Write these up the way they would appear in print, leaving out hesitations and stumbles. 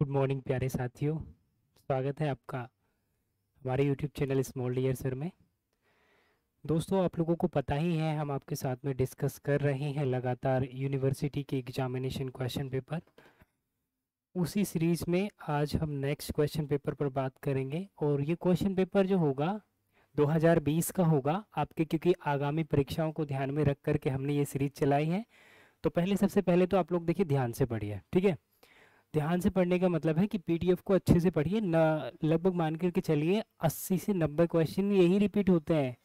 Good morning प्यारे साथियों। स्वागत है आपका हमारे YouTube channel small dear sir में। दोस्तों, आप लोगों को पता ही है हम आपके साथ में डिस्कस कर रहे हैं लगातार यूनिवर्सिटी के एग्जामिनेशन क्वेश्चन पेपर। उसी सीरीज में आज हम नेक्स्ट क्वेश्चन पेपर पर बात करेंगे और ये क्वेश्चन पेपर जो होगा 2020 का होगा आपके, क्योंकि आगामी परीक्षाओं को ध्यान में रख करके हमने ये सीरीज चलाई है। तो सबसे पहले तो आप लोग देखिए, ध्यान से पढ़िए, ठीक है। ध्यान से पढ़ने का मतलब है कि पीडीएफ को अच्छे से पढ़िए ना। लगभग मान करके चलिए 80 से 90 क्वेश्चन यही रिपीट होते हैं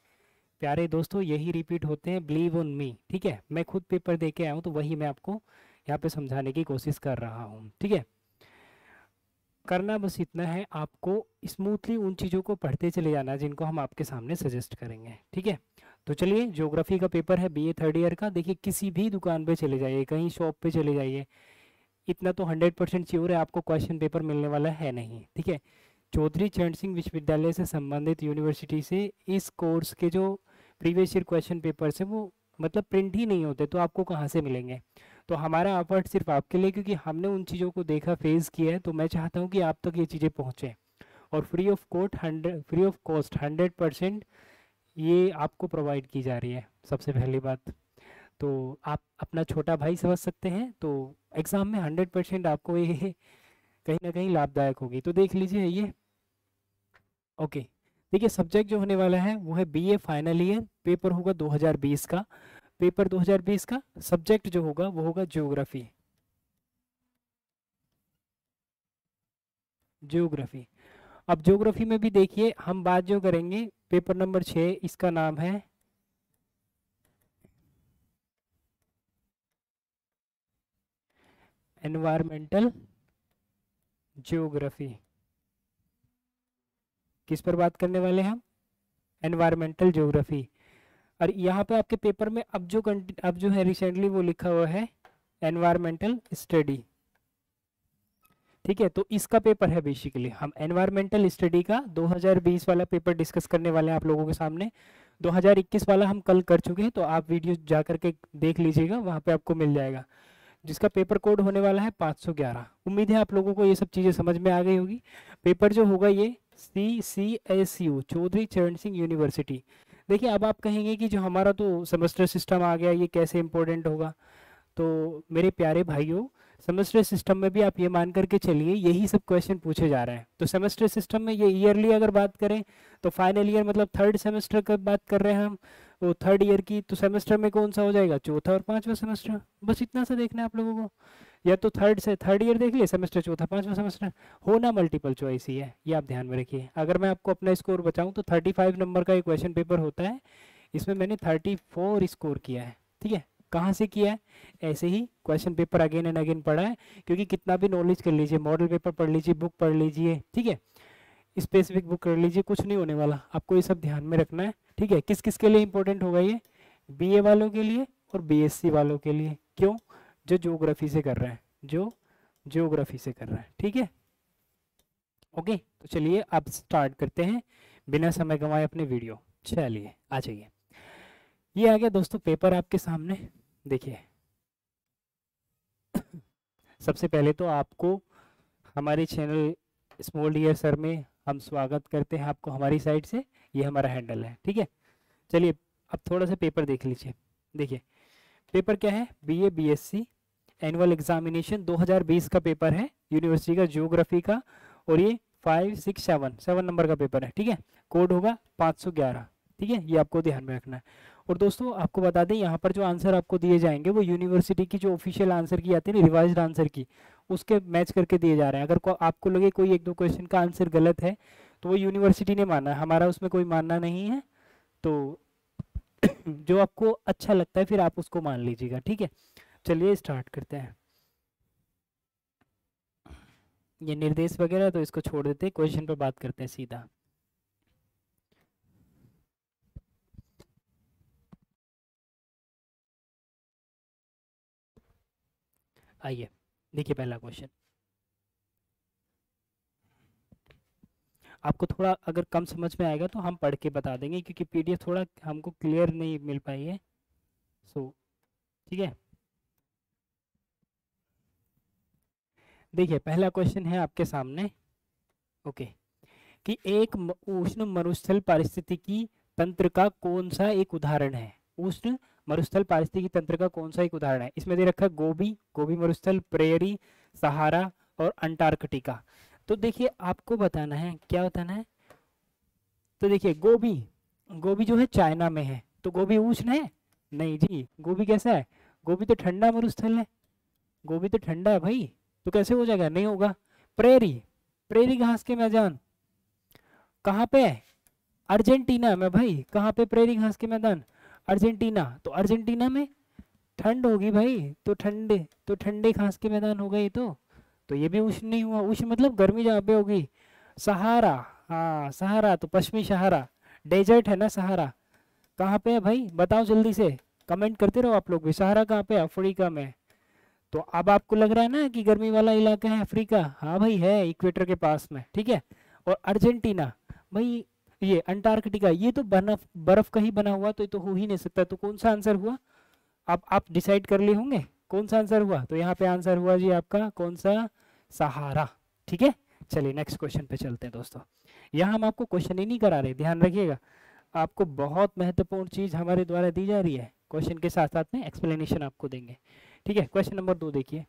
प्यारे दोस्तों, यही रिपीट होते हैं, बिलीव ऑन मी। ठीक है, मैं खुद पेपर दे के आया हूँ तो वही मैं आपको यहाँ पे समझाने की कोशिश कर रहा हूँ। ठीक है, करना बस इतना है, आपको स्मूथली उन चीज़ों को पढ़ते चले जाना जिनको हम आपके सामने सजेस्ट करेंगे। ठीक है, तो चलिए, ज्योग्राफी का पेपर है बीए थर्ड ईयर का। देखिए, किसी भी दुकान पे चले जाइए, कहीं शॉप पे चले जाइए, इतना तो 100% श्योर है आपको क्वेश्चन पेपर मिलने वाला है नहीं। ठीक है, चौधरी चरण सिंह विश्वविद्यालय से संबंधित यूनिवर्सिटी से इस कोर्स के जो प्रीवियस ईयर क्वेश्चन पेपर्स हैं वो मतलब प्रिंट ही नहीं होते, तो आपको कहाँ से मिलेंगे। तो हमारा एफर्ट सिर्फ आपके लिए, क्योंकि हमने उन चीज़ों को देखा, फेस किया है, तो मैं चाहता हूँ कि आप तक ये चीज़ें पहुँचें। और फ्री ऑफ कॉस्ट 100% ये आपको प्रोवाइड की जा रही है। सबसे पहली बात तो आप अपना छोटा भाई समझ सकते हैं, तो एग्ज़ाम में 100% आपको ये कहीं ना कहीं लाभदायक होगी। तो देख लीजिए ये, ओके। देखिए, सब्जेक्ट जो होने वाला है वो है बीए फाइनल ईयर, पेपर होगा 2020 का। पेपर 2020 का सब्जेक्ट जो होगा वो होगा ज्योग्राफी। ज्योग्राफी, अब ज्योग्राफी में भी देखिए हम बात जो करेंगे, पेपर नंबर 6, इसका नाम है एनवायरमेंटल ज्योग्राफी। किस पर बात करने वाले हैं हम? Environmental geography. और यहाँ पे आपके पेपर में अब जो है रिसेंटली वो लिखा हुआ है एनवायरमेंटल स्टडी। ठीक है, तो इसका पेपर है, बेसिकली हम एनवायरमेंटल स्टडी का 2020 वाला पेपर डिस्कस करने वाले हैं आप लोगों के सामने। 2021 वाला हम कल कर चुके हैं, तो आप वीडियो जा करके देख लीजिएगा, वहाँ पे आपको मिल जाएगा, जिसका पेपर कोड होने वाला है 511। उम्मीद है आप लोगों को ये सब चीज़ें समझ में आ गई होगी। पेपर जो होगा ये CCSU, चौधरी चरण सिंह यूनिवर्सिटी। देखिए, अब आप कहेंगे कि जो हमारा तो सेमेस्टर सिस्टम आ गया, ये कैसे इंपॉर्टेंट होगा। तो मेरे प्यारे भाइयों, सेमेस्टर सिस्टम में भी आप ये मान करके चलिए यही सब क्वेश्चन पूछे जा रहे हैं। तो सेमेस्टर सिस्टम में ये ईयरली अगर बात करें तो फाइनल ईयर मतलब थर्ड सेमेस्टर का बात कर रहे हैं हम, वो थर्ड ईयर की, तो सेमेस्टर में कौन सा हो जाएगा? चौथा और पांचवा सेमेस्टर। बस इतना सा देखना है आप लोगों को, या तो थर्ड ईयर देख लिए, सेमेस्टर चौथा पांचवा सेमेस्टर। होना मल्टीपल चॉइस ही है, ये आप ध्यान में रखिए। अगर मैं आपको अपना स्कोर बताऊं तो 35 नंबर का एक क्वेश्चन पेपर होता है, इसमें मैंने 34 स्कोर किया है। ठीक है, कहाँ से किया है? ऐसे ही question paper again and again पढ़ा है, क्योंकि कितना भी नॉलेज कर लीजिए, मॉडल पेपर पढ़ लीजिए, बुक पढ़ लीजिए, ठीक है, स्पेसिफिक बुक कर लीजिए, कुछ नहीं होने वाला। आपको ये सब ध्यान में रखना है। ठीक है, किस किस के लिए इंपॉर्टेंट होगा ये? बीए वालों के लिए और बीएससी वालों के लिए। क्यों? जो ज्योग्राफी से कर रहे हैं, जो ज्योग्राफी से कर रहे हैं। ठीक है, ओके। तो चलिए अब स्टार्ट करते हैं बिना समय गंवाए अपने वीडियो। चलिए आ जाइए, ये आ गया दोस्तों पेपर आपके सामने। देखिए, सबसे पहले तो आपको हमारे चैनल स्मॉल डियर सर में हम स्वागत करते हैं आपको हमारी साइड से, ये हमारा हैंडल है। ठीक है, चलिए अब थोड़ा सा पेपर देख लीजिए। देखिए, पेपर क्या है? बीए बीएससी एनुअल एग्जामिनेशन 2020 का पेपर है, यूनिवर्सिटी का ज्योग्राफी का। और ये 7 नंबर का पेपर है। ठीक है, कोड होगा 511। ठीक है, ये आपको ध्यान में रखना है। और दोस्तों आपको बता दें, यहाँ पर जो आंसर आपको दिए जाएंगे वो यूनिवर्सिटी की जो ऑफिशियल आंसर की आती है ना, रिवाइज्ड आंसर की, उसके मैच करके दिए जा रहे हैं। अगर आपको लगे कोई एक दो क्वेश्चन का आंसर गलत है तो वो यूनिवर्सिटी ने माना है, हमारा उसमें कोई मानना नहीं है। तो जो आपको अच्छा लगता है फिर आप उसको मान लीजिएगा। ठीक है, चलिए स्टार्ट करते हैं। ये निर्देश वगैरह तो इसको छोड़ देते हैं, क्वेश्चन पर बात करते हैं सीधा। आइए, देखिए पहला क्वेश्चन। आपको थोड़ा अगर कम समझ में आएगा तो हम पढ़ के बता देंगे, क्योंकि पीडीएफ थोड़ा हमको क्लियर नहीं मिल पाई है। सो ठीक है, देखिए पहला क्वेश्चन है आपके सामने, ओके, कि एक उष्ण मरुस्थल पारिस्थितिकी तंत्र का कौन सा एक उदाहरण है। उष्ण मरुस्थल पारिस्थितिकी तंत्र का कौन सा एक उदाहरण है। इसमें दे रखा है गोबी, गोबी मरुस्थल, प्रेयरी, सहारा और अंटार्कटिका। तो देखिए आपको बताना है, क्या बताना है, तो देखिए गोबी, गोबी जो है चाइना में है, तो गोबी उष्ण है नहीं जी। गोबी कैसा है, गोबी तो ठंडा मरुस्थल है, गोबी तो ठंडा है भाई, तो कैसे हो जाएगा, नहीं होगा। प्रेरी, प्रेरी घास के मैदान कहाँ पे है, अर्जेंटीना में भाई। कहाँ पे प्रेरी घास के मैदान, अर्जेंटीना। तो अर्जेंटीना में ठंड होगी भाई, तो ठंडे घास के मैदान हो गए। तो ये भी उष्ण नहीं हुआ। उष्ण मतलब गर्मी जहाँ पे होगी। सहारा, हाँ सहारा तो पश्चिमी सहारा, डेजर्ट है ना सहारा। कहाँ पे है भाई बताओ जल्दी से, कमेंट करते रहो आप लोग भी। सहारा कहाँ पे, अफ्रीका में। तो अब आपको लग रहा है ना कि गर्मी वाला इलाका है अफ्रीका, हाँ भाई है, इक्वेटर के पास में, ठीक है। और अर्जेंटीना भाई, ये अंटार्कटिका, ये तो बर्फ बर्फ का ही बना हुआ, तो ये तो हो ही नहीं सकता। तो कौन सा आंसर हुआ, अब आप डिसाइड कर लिए होंगे कौन सा आंसर हुआ। तो यहाँ पे आंसर हुआ जी आपका कौन सा, सहारा, ठीक है। चलिए नेक्स्ट क्वेश्चन पे चलते हैं दोस्तों। यहाँ हम आपको क्वेश्चन ही नहीं करा रहे, ध्यान रखिएगा, आपको बहुत महत्वपूर्ण चीज हमारे द्वारा दी जा रही है। क्वेश्चन के साथ साथ में एक्सप्लेनेशन आपको देंगे, ठीक है। क्वेश्चन नंबर 2 देखिए,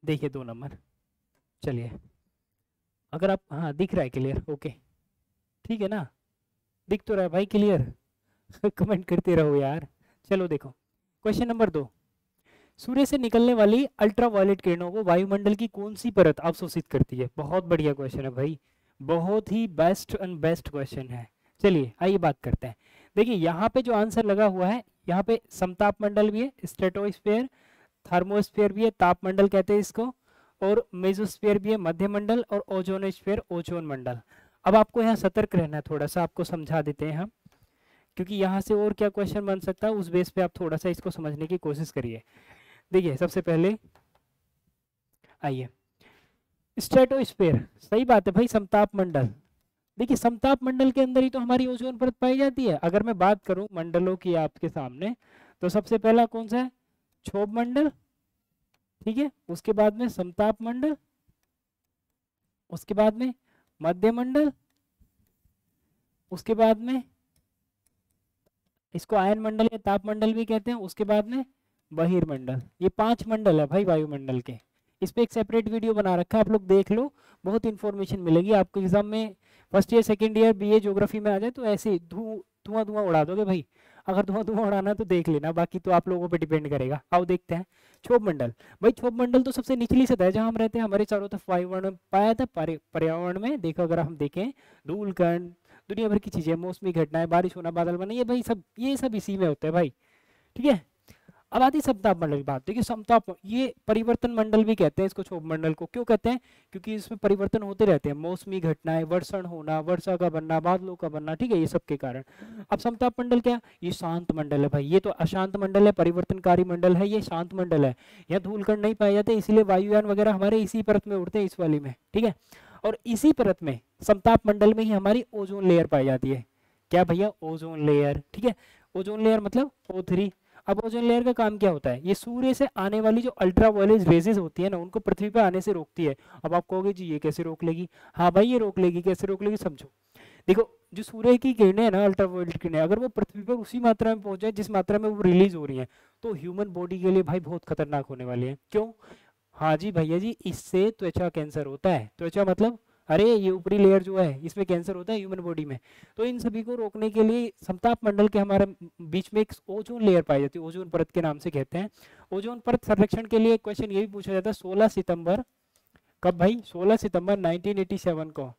देखिए 2 नंबर। चलिए अगर आप, हाँ दिख रहा है क्लियर, ओके ठीक है ना, दिख तो रहा है भाई क्लियर। कमेंट करते रहो यार। चलो देखो क्वेश्चन नंबर 2, सूर्य से निकलने वाली अल्ट्रावायलेट किरणों को वायुमंडल की कौन सी परत अवशोषित करती है। बहुत बढ़िया क्वेश्चन है भाई, बहुत ही बेस्ट एंड बेस्ट क्वेश्चन है। चलिए आइए बात करते हैं। देखिए यहाँ पे जो आंसर लगा हुआ है, यहाँ पे समताप मंडल भी है, स्ट्रेटोस्फेयर, थर्मोस्फेयर भी है, तापमंडल कहते हैं इसको, और मेसोस्फेयर भी है, मध्य मंडल, और ओजोनोस्फेयर, ओजोन मंडल। अब आपको यहाँ सतर्क रहना है, थोड़ा सा आपको समझा देते हैं हम, क्योंकि यहाँ से और क्या क्वेश्चन बन सकता है, उस बेस पे आप थोड़ा सा इसको समझने की कोशिश करिए। देखिए सबसे पहले आइए, स्ट्रेटोस्फेयर, सही बात है भाई, समताप मंडल। देखिए समताप मंडल के अंदर ही तो हमारी ओजोन परत पाई जाती है। अगर मैं बात करूं मंडलों की आपके सामने, तो सबसे पहला कौन सा है, क्षोभ मंडल, ठीक है। उसके बाद में समताप मंडल, उसके बाद में मध्य मंडल, उसके बाद में इसको आयन मंडल या ताप मंडल भी कहते हैं, उसके बाद में बहिर्मंडल। ये 5 मंडल है भाई वायुमंडल के। इस पे एक सेपरेट वीडियो बना रखा है, आप लोग देख लो, बहुत इंफॉर्मेशन मिलेगी आपको। एग्जाम में first year second year BA geography में आ जाए तो ऐसे धुआं धुआं उड़ा दोगे भाई। अगर धुआं धुआं उड़ाना तो देख लेना, बाकी तो आप लोगों पे डिपेंड करेगा। आओ देखते हैं क्षोभ मंडल। भाई क्षोभ मंडल तो सबसे निचली सतह है जहां हम रहते हैं, हमारे चारों तरफ वायुमंडल पाया था। पर्यावरण में देखो, अगर हम देखें, धूल कण, दुनिया भर की चीजें, मौसमी घटनाएं, बारिश होना, बादल बनना, ये भाई सब, ये सब इसी में होते हैं भाई, ठीक है। अब आती समताप मंडल की बात। देखिए समताप, ये परिवर्तन मंडल भी कहते हैं इसको, क्षोभ मंडल को। क्यों कहते हैं, क्योंकि इसमें परिवर्तन होते रहते हैं, मौसमी घटनाएं, वर्षण होना, वर्षा का बनना, बादलों का बनना, ठीक है, ये सब के कारण। अब समताप मंडल क्या, ये शांत मंडल है भाई। ये तो अशांत मंडल है, परिवर्तनकारी मंडल है, ये शांत मंडल है। यहाँ धूलकण नहीं पाए जाते, इसलिए वायुयान वगैरह हमारे इसी परत में उड़ते हैं, इस वाली में, ठीक है। और इसी परत में, समताप मंडल में ही हमारी ओजोन लेयर पाई जाती है। क्या भैया, ओजोन लेयर, ठीक है। ओजोन लेयर मतलब O3। अब ओजोन लेयर का काम क्या होता है, ये सूर्य से आने वाली जो अल्ट्रावायलेट रेजेस होती है ना, उनको पृथ्वी पर आने से रोकती है। अब आप कहोगे जी ये कैसे रोक लेगी, हाँ भाई ये रोक लेगी। कैसे रोक लेगी समझो। देखो जो सूर्य की किरणें है ना, अल्ट्रावायलेट किरणें, अगर वो पृथ्वी पर उसी मात्रा में पहुंच जाए जिस मात्रा में वो रिलीज हो रही है, तो ह्यूमन बॉडी के लिए भाई बहुत खतरनाक होने वाली है। क्यों, हाँ जी भैया जी, इससे त्वचा कैंसर होता है। त्वचा मतलब, अरे ये ऊपरी लेयर जो है, इसमें कैंसर होता है ह्यूमन बॉडी में। तो इन सभी को रोकने के लिए समताप मंडल के हमारे बीच में एक ओजोन लेयर पाई जाती है, ओजोन परत के नाम से कहते हैं। ओजोन परत संरक्षण के लिए क्वेश्चन ये भी पूछा जाता है 16 सितंबर, कब भाई, 16 सितंबर 1987 को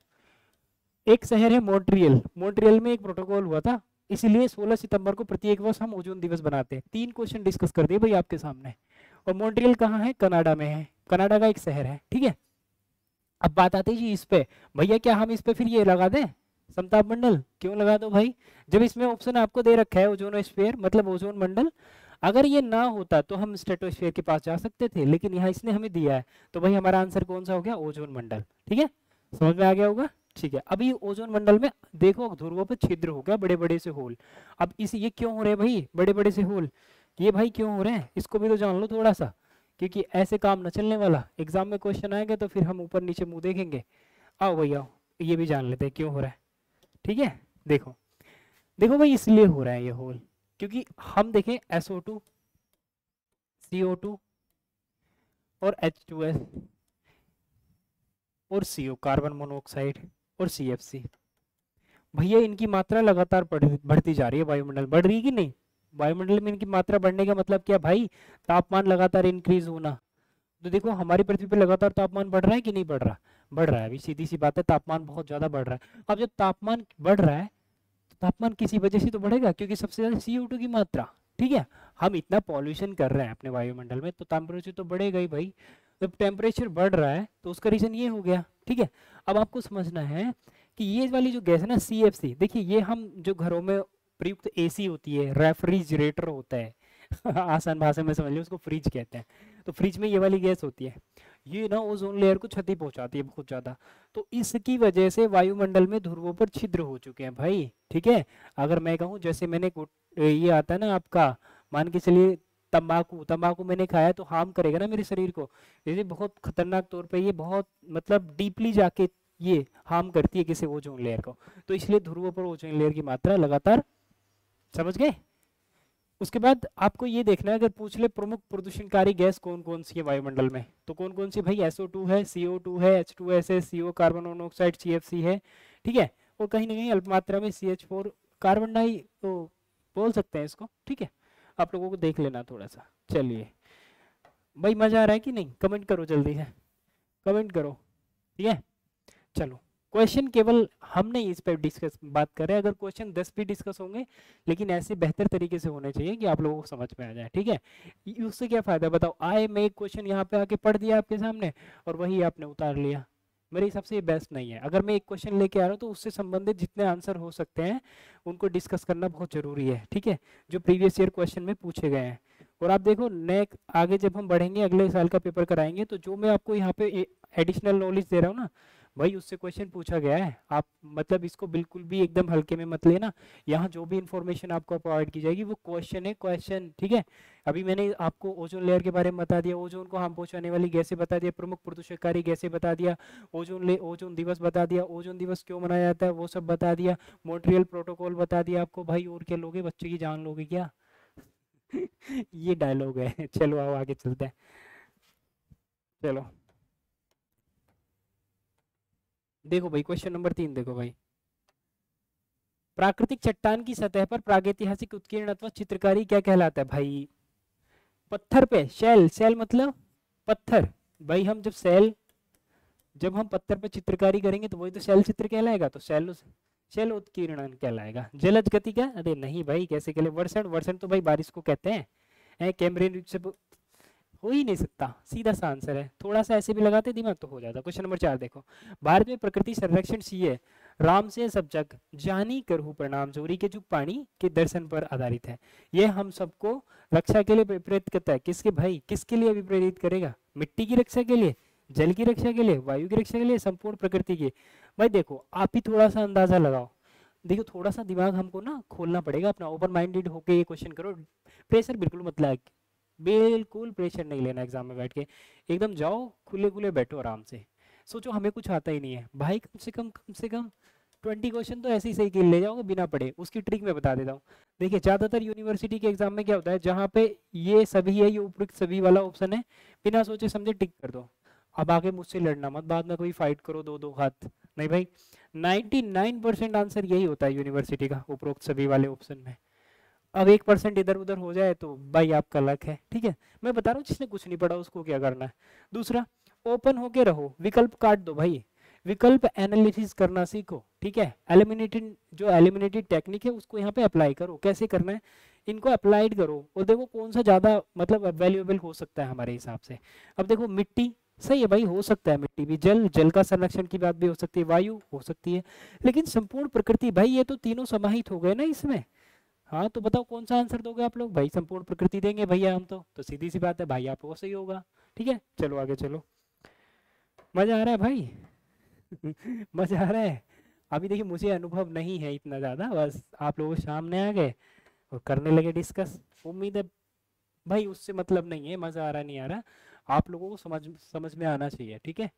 एक शहर है मॉन्ट्रियल, मॉन्ट्रियल में एक प्रोटोकॉल हुआ था, इसलिए 16 सितंबर को प्रत्येक वर्ष हम ओजोन दिवस बनाते हैं। 3 क्वेश्चन डिस्कस कर दिए भाई आपके सामने। और मॉन्ट्रियल कहाँ है, कनाडा में है, कनाडा का एक शहर है, ठीक है। अब बात आती है जी इस पे, भैया क्या हम इस पे फिर ये लगा दें समताप मंडल, क्यों लगा दो भाई, जब इसमें ऑप्शन आपको दे रखा है ओजोनोस्फीयर मतलब ओजोन मंडल। अगर ये ना होता तो हम स्ट्रेटोस्फीयर के पास जा सकते थे, लेकिन यहाँ इसने हमें दिया है, तो भाई हमारा आंसर कौन सा हो गया, ओजोन मंडल, ठीक है। समझ में आ गया होगा, ठीक है। अभी ओजोन मंडल में देखो ध्रुवों पे छिद्र हो गया, बड़े बड़े से होल। अब इस ये क्यों हो रहे भाई बड़े बड़े से होल, ये भाई क्यों हो रहे हैं, इसको भी तो जान लो थोड़ा सा, क्योंकि ऐसे काम न चलने वाला, एग्जाम में क्वेश्चन आएंगे तो फिर हम ऊपर नीचे मुंह देखेंगे। आओ भाई आओ, ये भी जान लेते हैं क्यों हो रहा है। ठीक है, देखो देखो भाई, इसलिए हो रहा है ये होल, क्योंकि हम देखें SO2, CO2 और H2S और CO कार्बन मोनोऑक्साइड और CFC, भैया इनकी मात्रा लगातार बढ़ती जा रही है, वायुमंडल बढ़ रही है कि नहीं। वायुमंडल में इनकी मात्रा बढ़ने का मतलब क्या भाई, तापमान लगातार इंक्रीज होना। तो देखो हमारी पृथ्वी पर लगातार तापमान बढ़ रहा है कि नहीं बढ़ रहा, बढ़ रहा है। अभी सीधी सी बात है, तापमान बहुत ज्यादा बढ़ रहा है। अब जब तापमान बढ़ रहा है, तो तापमान किसी वजह से तो बढ़ेगा, क्योंकि सबसे ज्यादा CO2 की मात्रा। ठीक है, हम इतना पॉल्यूशन कर रहे हैं अपने वायुमंडल में, तो टेम्परेचर तो बढ़ेगा ही भाई। जब टेम्परेचर बढ़ रहा है तो उसका रीजन ये हो गया। ठीक है, अब आपको समझना है कि ये वाली जो गैस है ना CFC, देखिए ये हम जो घरों में प्रयुक्त AC होती है, रेफ्रिजरेटर होता है आसान भाषा में समझ लियो, उसको फ्रिज कहते हैं। तो फ्रिज में ये वाली गैस होती है, ये ना ओजोन लेयर को क्षति पहुंचाती है बहुत ज्यादा। तो इसकी वजह से वायुमंडल में ध्रुवों पर छिद्र हो चुके हैं भाई। ठीक है, अगर मैं कहूँ जैसे मैंने ये आता है ना आपका, मान के चलिए तंबाकू, तंबाकू मैंने खाया तो हार्म करेगा ना मेरे शरीर को, जैसे बहुत खतरनाक तौर पे, ये बहुत मतलब डीपली जाके ये हार्म करती है किसी ओजोन लेयर को। तो इसलिए ध्रुवों पर ओजोन लेयर की मात्रा लगातार, समझ गए। उसके बाद आपको ये देखना है, अगर पूछ ले प्रमुख प्रदूषणकारी गैस कौन कौन सी है वायुमंडल में, तो कौन कौन सी भाई, SO2 है, CO2 है, H2S है, CO कार्बन मोनोऑक्साइड, CFC है। ठीक है, और कहीं ना कहीं अल्प मात्रा में CH4 कार्बन डाई, तो बोल सकते हैं इसको। ठीक है, आप लोगों को देख लेना थोड़ा सा। चलिए भाई, मजा आ रहा है कि नहीं, कमेंट करो जल्दी से, कमेंट करो। ठीक है, चलो क्वेश्चन केवल हम नहीं इस पर डिस्कस बात कर रहे हैं, अगर क्वेश्चन 10 भी डिस्कस होंगे, लेकिन ऐसे बेहतर तरीके से होने चाहिए कि आप लोगों को समझ में आ जाए। ठीक है, उससे क्या फायदा बताओ, आए मैं एक क्वेश्चन यहाँ पे आके पढ़ दिया आपके सामने और वही आपने उतार लिया, मेरे हिसाब से ये बेस्ट नहीं है। अगर मैं एक क्वेश्चन लेके आ रहा हूँ तो उससे संबंधित जितने आंसर हो सकते हैं उनको डिस्कस करना बहुत जरूरी है। ठीक है, जो प्रीवियस ईयर क्वेश्चन में पूछे गए हैं। और आप देखो नेक्स्ट आगे जब हम बढ़ेंगे, अगले साल का पेपर कराएंगे, तो जो मैं आपको यहाँ पे एडिशनल नॉलेज दे रहा हूँ ना भाई, उससे क्वेश्चन पूछा गया है। आप मतलब इसको बिल्कुल भी एकदम हल्के में मत लेना, यहाँ जो भी इंफॉर्मेशन आपको प्रोवाइड की जाएगी वो क्वेश्चन है, क्वेश्चन। ठीक है, अभी मैंने आपको ओजोन लेयर के बारे में बता दिया, ओजोन को हार्म पहुंचाने वाली गैसें बता दिया, प्रमुख प्रदूषणकारी गैसें बता दिया, ओजोन दिवस बता दिया, ओजोन दिवस क्यों मनाया जाता है वो सब बता दिया, मॉन्ट्रियल प्रोटोकॉल बता दिया आपको। भाई और क्या लोगे, बच्चे की जान लोगे क्या ये डायलॉग है। चलो आओ आगे चलते हैं, चलो देखो भाई क्वेश्चन नंबर 3 देखो भाई, प्राकृतिक चट्टान की सतह पर प्रागैतिहासिक उत्कीर्ण अथवा चित्रकारी क्या कहलाता है भाई। पत्थर पे शैल, शैल मतलब पत्थर। भाई हम जब हम पत्थर पे चित्रकारी करेंगे तो वही तो शैल चित्र कहलाएगा, तो शैल उत्कीर्णन कहलाएगा। जलज गति क्या, अरे नहीं भाई, कैसे कहले, वर्षण, वर्षण तो भाई बारिश को कहते हैं। कैमरिन से हो ही नहीं सकता, सीधा सा आंसर है। थोड़ा सा ऐसे भी लगाते दिमाग तो हो जाता। क्वेश्चन नंबर 4 देखो, भारत में प्रकृति संरक्षण सीए राम से सब जग जानी करहु प्रणाम जोरी के जुग पानी के दर्शन पर आधारित है। ये हम सबको रक्षा के लिए प्रेरित करता है। किसके भाई, किसके लिए अभी प्रेरित करेगा, मिट्टी की रक्षा के लिए, जल की रक्षा के लिए, वायु की रक्षा के लिए, संपूर्ण प्रकृति की। भाई देखो आप ही थोड़ा सा अंदाजा लगाओ, देखो थोड़ा सा दिमाग हमको ना खोलना पड़ेगा अपना, ओपन माइंडेड होके ये क्वेश्चन करो। प्रेशर बिल्कुल मत लाए, बिल्कुल प्रेशर नहीं लेना एग्जाम में बैठ के, एकदम जाओ खुले खुले बैठो आराम से। सोचो हमें कुछ आता ही नहीं है भाई, कम से कम 20 क्वेश्चन तो ऐसे ही सही के ले जाओगे बिना पढ़े। उसकी ट्रिक मैं बता देता हूँ। देखिए ज्यादातर यूनिवर्सिटी के एग्जाम में क्या होता है, जहाँ पे ये सभी है, ये उपयुक्त सभी वाला ऑप्शन है, बिना सोचे समझे टिक कर दो। अब आगे मुझसे लड़ना मत, बाद में कोई फाइट करो दो दो हाथ, नहीं भाई। 99% आंसर यही होता है यूनिवर्सिटी का, उपरोक्त सभी वाले ऑप्शन में। अब 1% इधर उधर हो जाए तो भाई आपका लक है। ठीक है, मैं बता रहा हूँ जिसने कुछ नहीं पढ़ा उसको क्या करना है। दूसरा, ओपन होके रहो, विकल्प काट दो भाई, विकल्प एनालिसिस करना सीखो। ठीक है, एलिमिनेटेड टेक्निक है उसको यहाँ पे अप्लाई करो। कैसे करना है, इनको अप्लाइड करो और देखो कौन सा ज्यादा मतलब वैल्यूएबल हो सकता है हमारे हिसाब से। अब देखो मिट्टी सही है भाई, हो सकता है मिट्टी भी, जल का संरक्षण की बात भी हो सकती है, वायु हो सकती है, लेकिन संपूर्ण प्रकृति भाई ये तो तीनों समाहित हो गए ना इसमें। हाँ तो बताओ कौन सा आंसर दोगे आप लोग, भाई संपूर्ण प्रकृति देंगे भैया हम तो सीधी सी बात है भाई आपको सही होगा। ठीक है, चलो आगे चलो, मजा आ रहा है भाई मजा आ रहा है। अभी देखिए मुझे अनुभव नहीं है इतना ज्यादा, बस आप लोग सामने आ गए और करने लगे डिस्कस। उम्मीद है भाई उससे मतलब नहीं है, मज़ा आ रहा नहीं आ रहा, आप लोगों को समझ समझ में आना चाहिए, ठीक है।